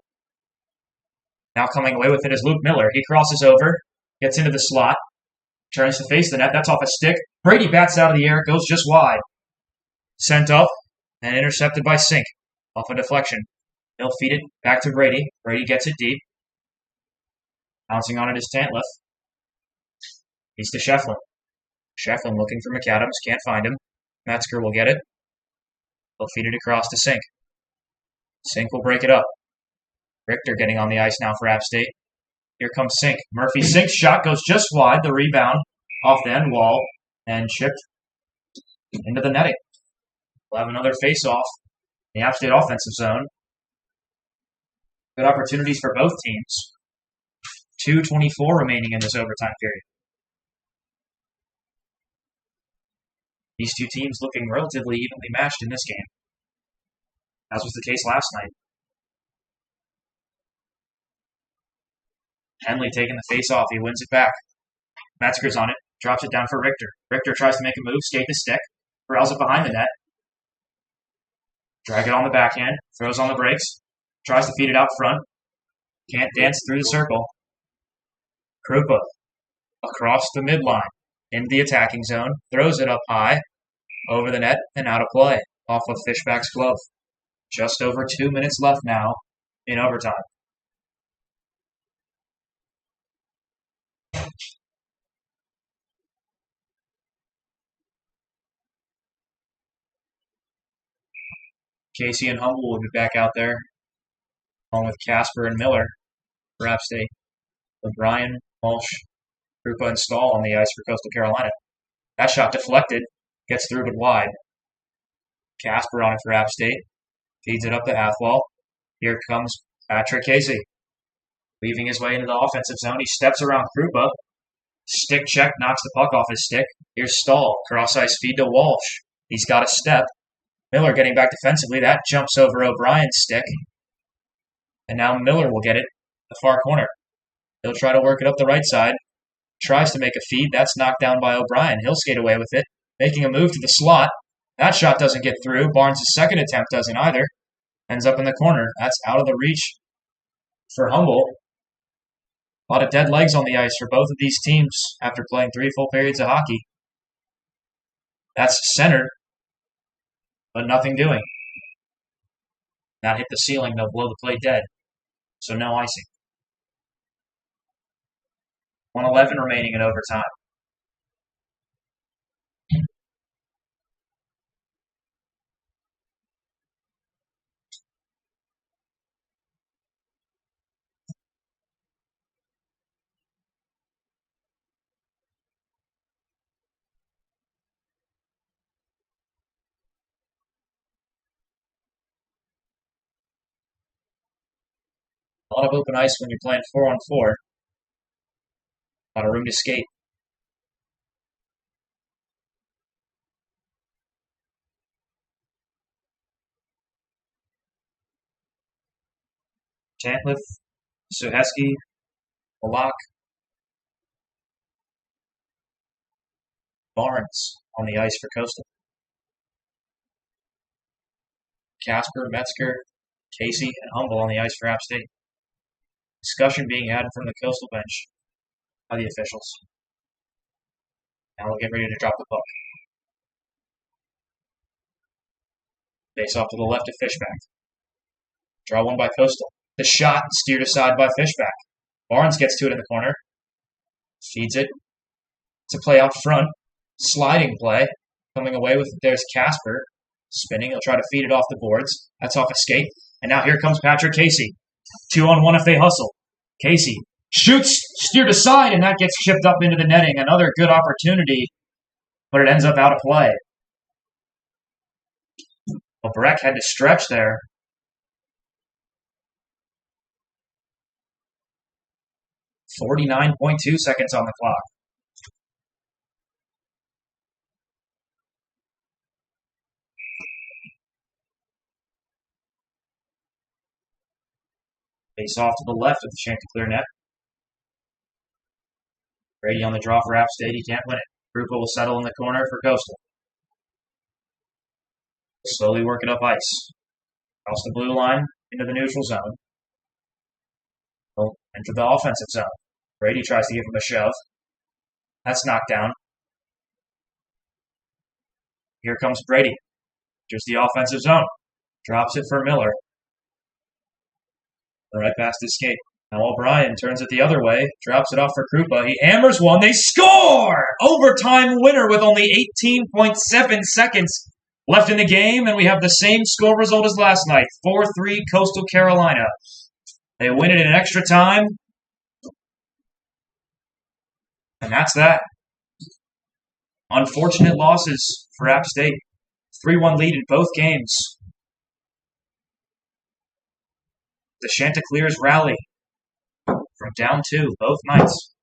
Now coming away with it is Luke Miller. He crosses over, gets into the slot, turns to face the net. That's off a stick. Brady bats out of the air, goes just wide. Sent up and intercepted by Sink off a deflection. He'll feed it back to Brady. Brady gets it deep. Bouncing on it is Tantliff. He's to Shefflin. Shefflin looking for McAdams. Can't find him. Metzger will get it. He'll feed it across to Sink. Sink will break it up. Richter getting on the ice now for App State. Here comes Sink. Murphy Sink's shot goes just wide. The rebound off the end wall and chipped into the netting. We'll have another face-off in the App State offensive zone. Good opportunities for both teams. 2:24 remaining in this overtime period. These two teams looking relatively evenly matched in this game, as was the case last night. Henley taking the face-off. He wins it back. Metzger's on it. Drops it down for Richter. Richter tries to make a move. Skate the stick. Corrals it behind the net. Drag it on the backhand. Throws on the brakes. Tries to feed it out front. Can't dance through the circle. Krupa across the midline into the attacking zone. Throws it up high. Over the net and out of play. Off of Fishback's glove. Just over 2 minutes left now in overtime. Casey and Humble will be back out there, along with Casper and Miller for App State. O'Brien, Walsh, Krupa, and Stahl on the ice for Coastal Carolina. That shot deflected, gets through but wide. Casper on it for App State, feeds it up the half wall. Here comes Patrick Casey, weaving his way into the offensive zone. He steps around Krupa. Stick check, knocks the puck off his stick. Here's Stahl, cross-ice feed to Walsh. He's got a step. Miller getting back defensively. That jumps over O'Brien's stick. And now Miller will get it the far corner. He'll try to work it up the right side. Tries to make a feed. That's knocked down by O'Brien. He'll skate away with it. Making a move to the slot. That shot doesn't get through. Barnes' second attempt doesn't either. Ends up in the corner. That's out of the reach for Humble. A lot of dead legs on the ice for both of these teams after playing 3 full periods of hockey. That's centered, but nothing doing. That hit the ceiling. They'll blow the play dead. So no icing. 1:11 remaining in overtime. A lot of open ice when you're playing 4-on-4. A lot of room to skate. Tantliff, Suheski, Malak, Barnes on the ice for Coastal. Casper, Metzger, Casey, and Humble on the ice for App State. Discussion being had from the Coastal bench by the officials. Now we'll get ready to drop the puck. Face off to the left of Fishback. Draw one by Coastal. The shot steered aside by Fishback. Barnes gets to it in the corner. Feeds it. It's a play out front. Sliding play. Coming away with it, there's Casper. Spinning. He'll try to feed it off the boards. That's off a skate. And now here comes Patrick Casey. 2-on-1 if they hustle. Casey shoots, steered aside, and that gets chipped up into the netting. Another good opportunity, but it ends up out of play. Well, Breck had to stretch there. .49 seconds on the clock. Face off to the left of the Chanticleer net. Brady on the draw for App State. He can't win it. Krupa will settle in the corner for Coastal. Slowly work it up ice. Across the blue line into the neutral zone. He'll enter the offensive zone. Brady tries to give him a shove. That's knocked down. Here comes Brady. Just the offensive zone. Drops it for Miller. Right past his skate. Now O'Brien turns it the other way. Drops it off for Krupa. He hammers one. They score! Overtime winner with only 18.7 seconds left in the game. And we have the same score result as last night. 4-3 Coastal Carolina. They win it in extra time. And that's that. Unfortunate losses for App State. 3-1 lead in both games. The Chanticleers rally from down 2 both nights.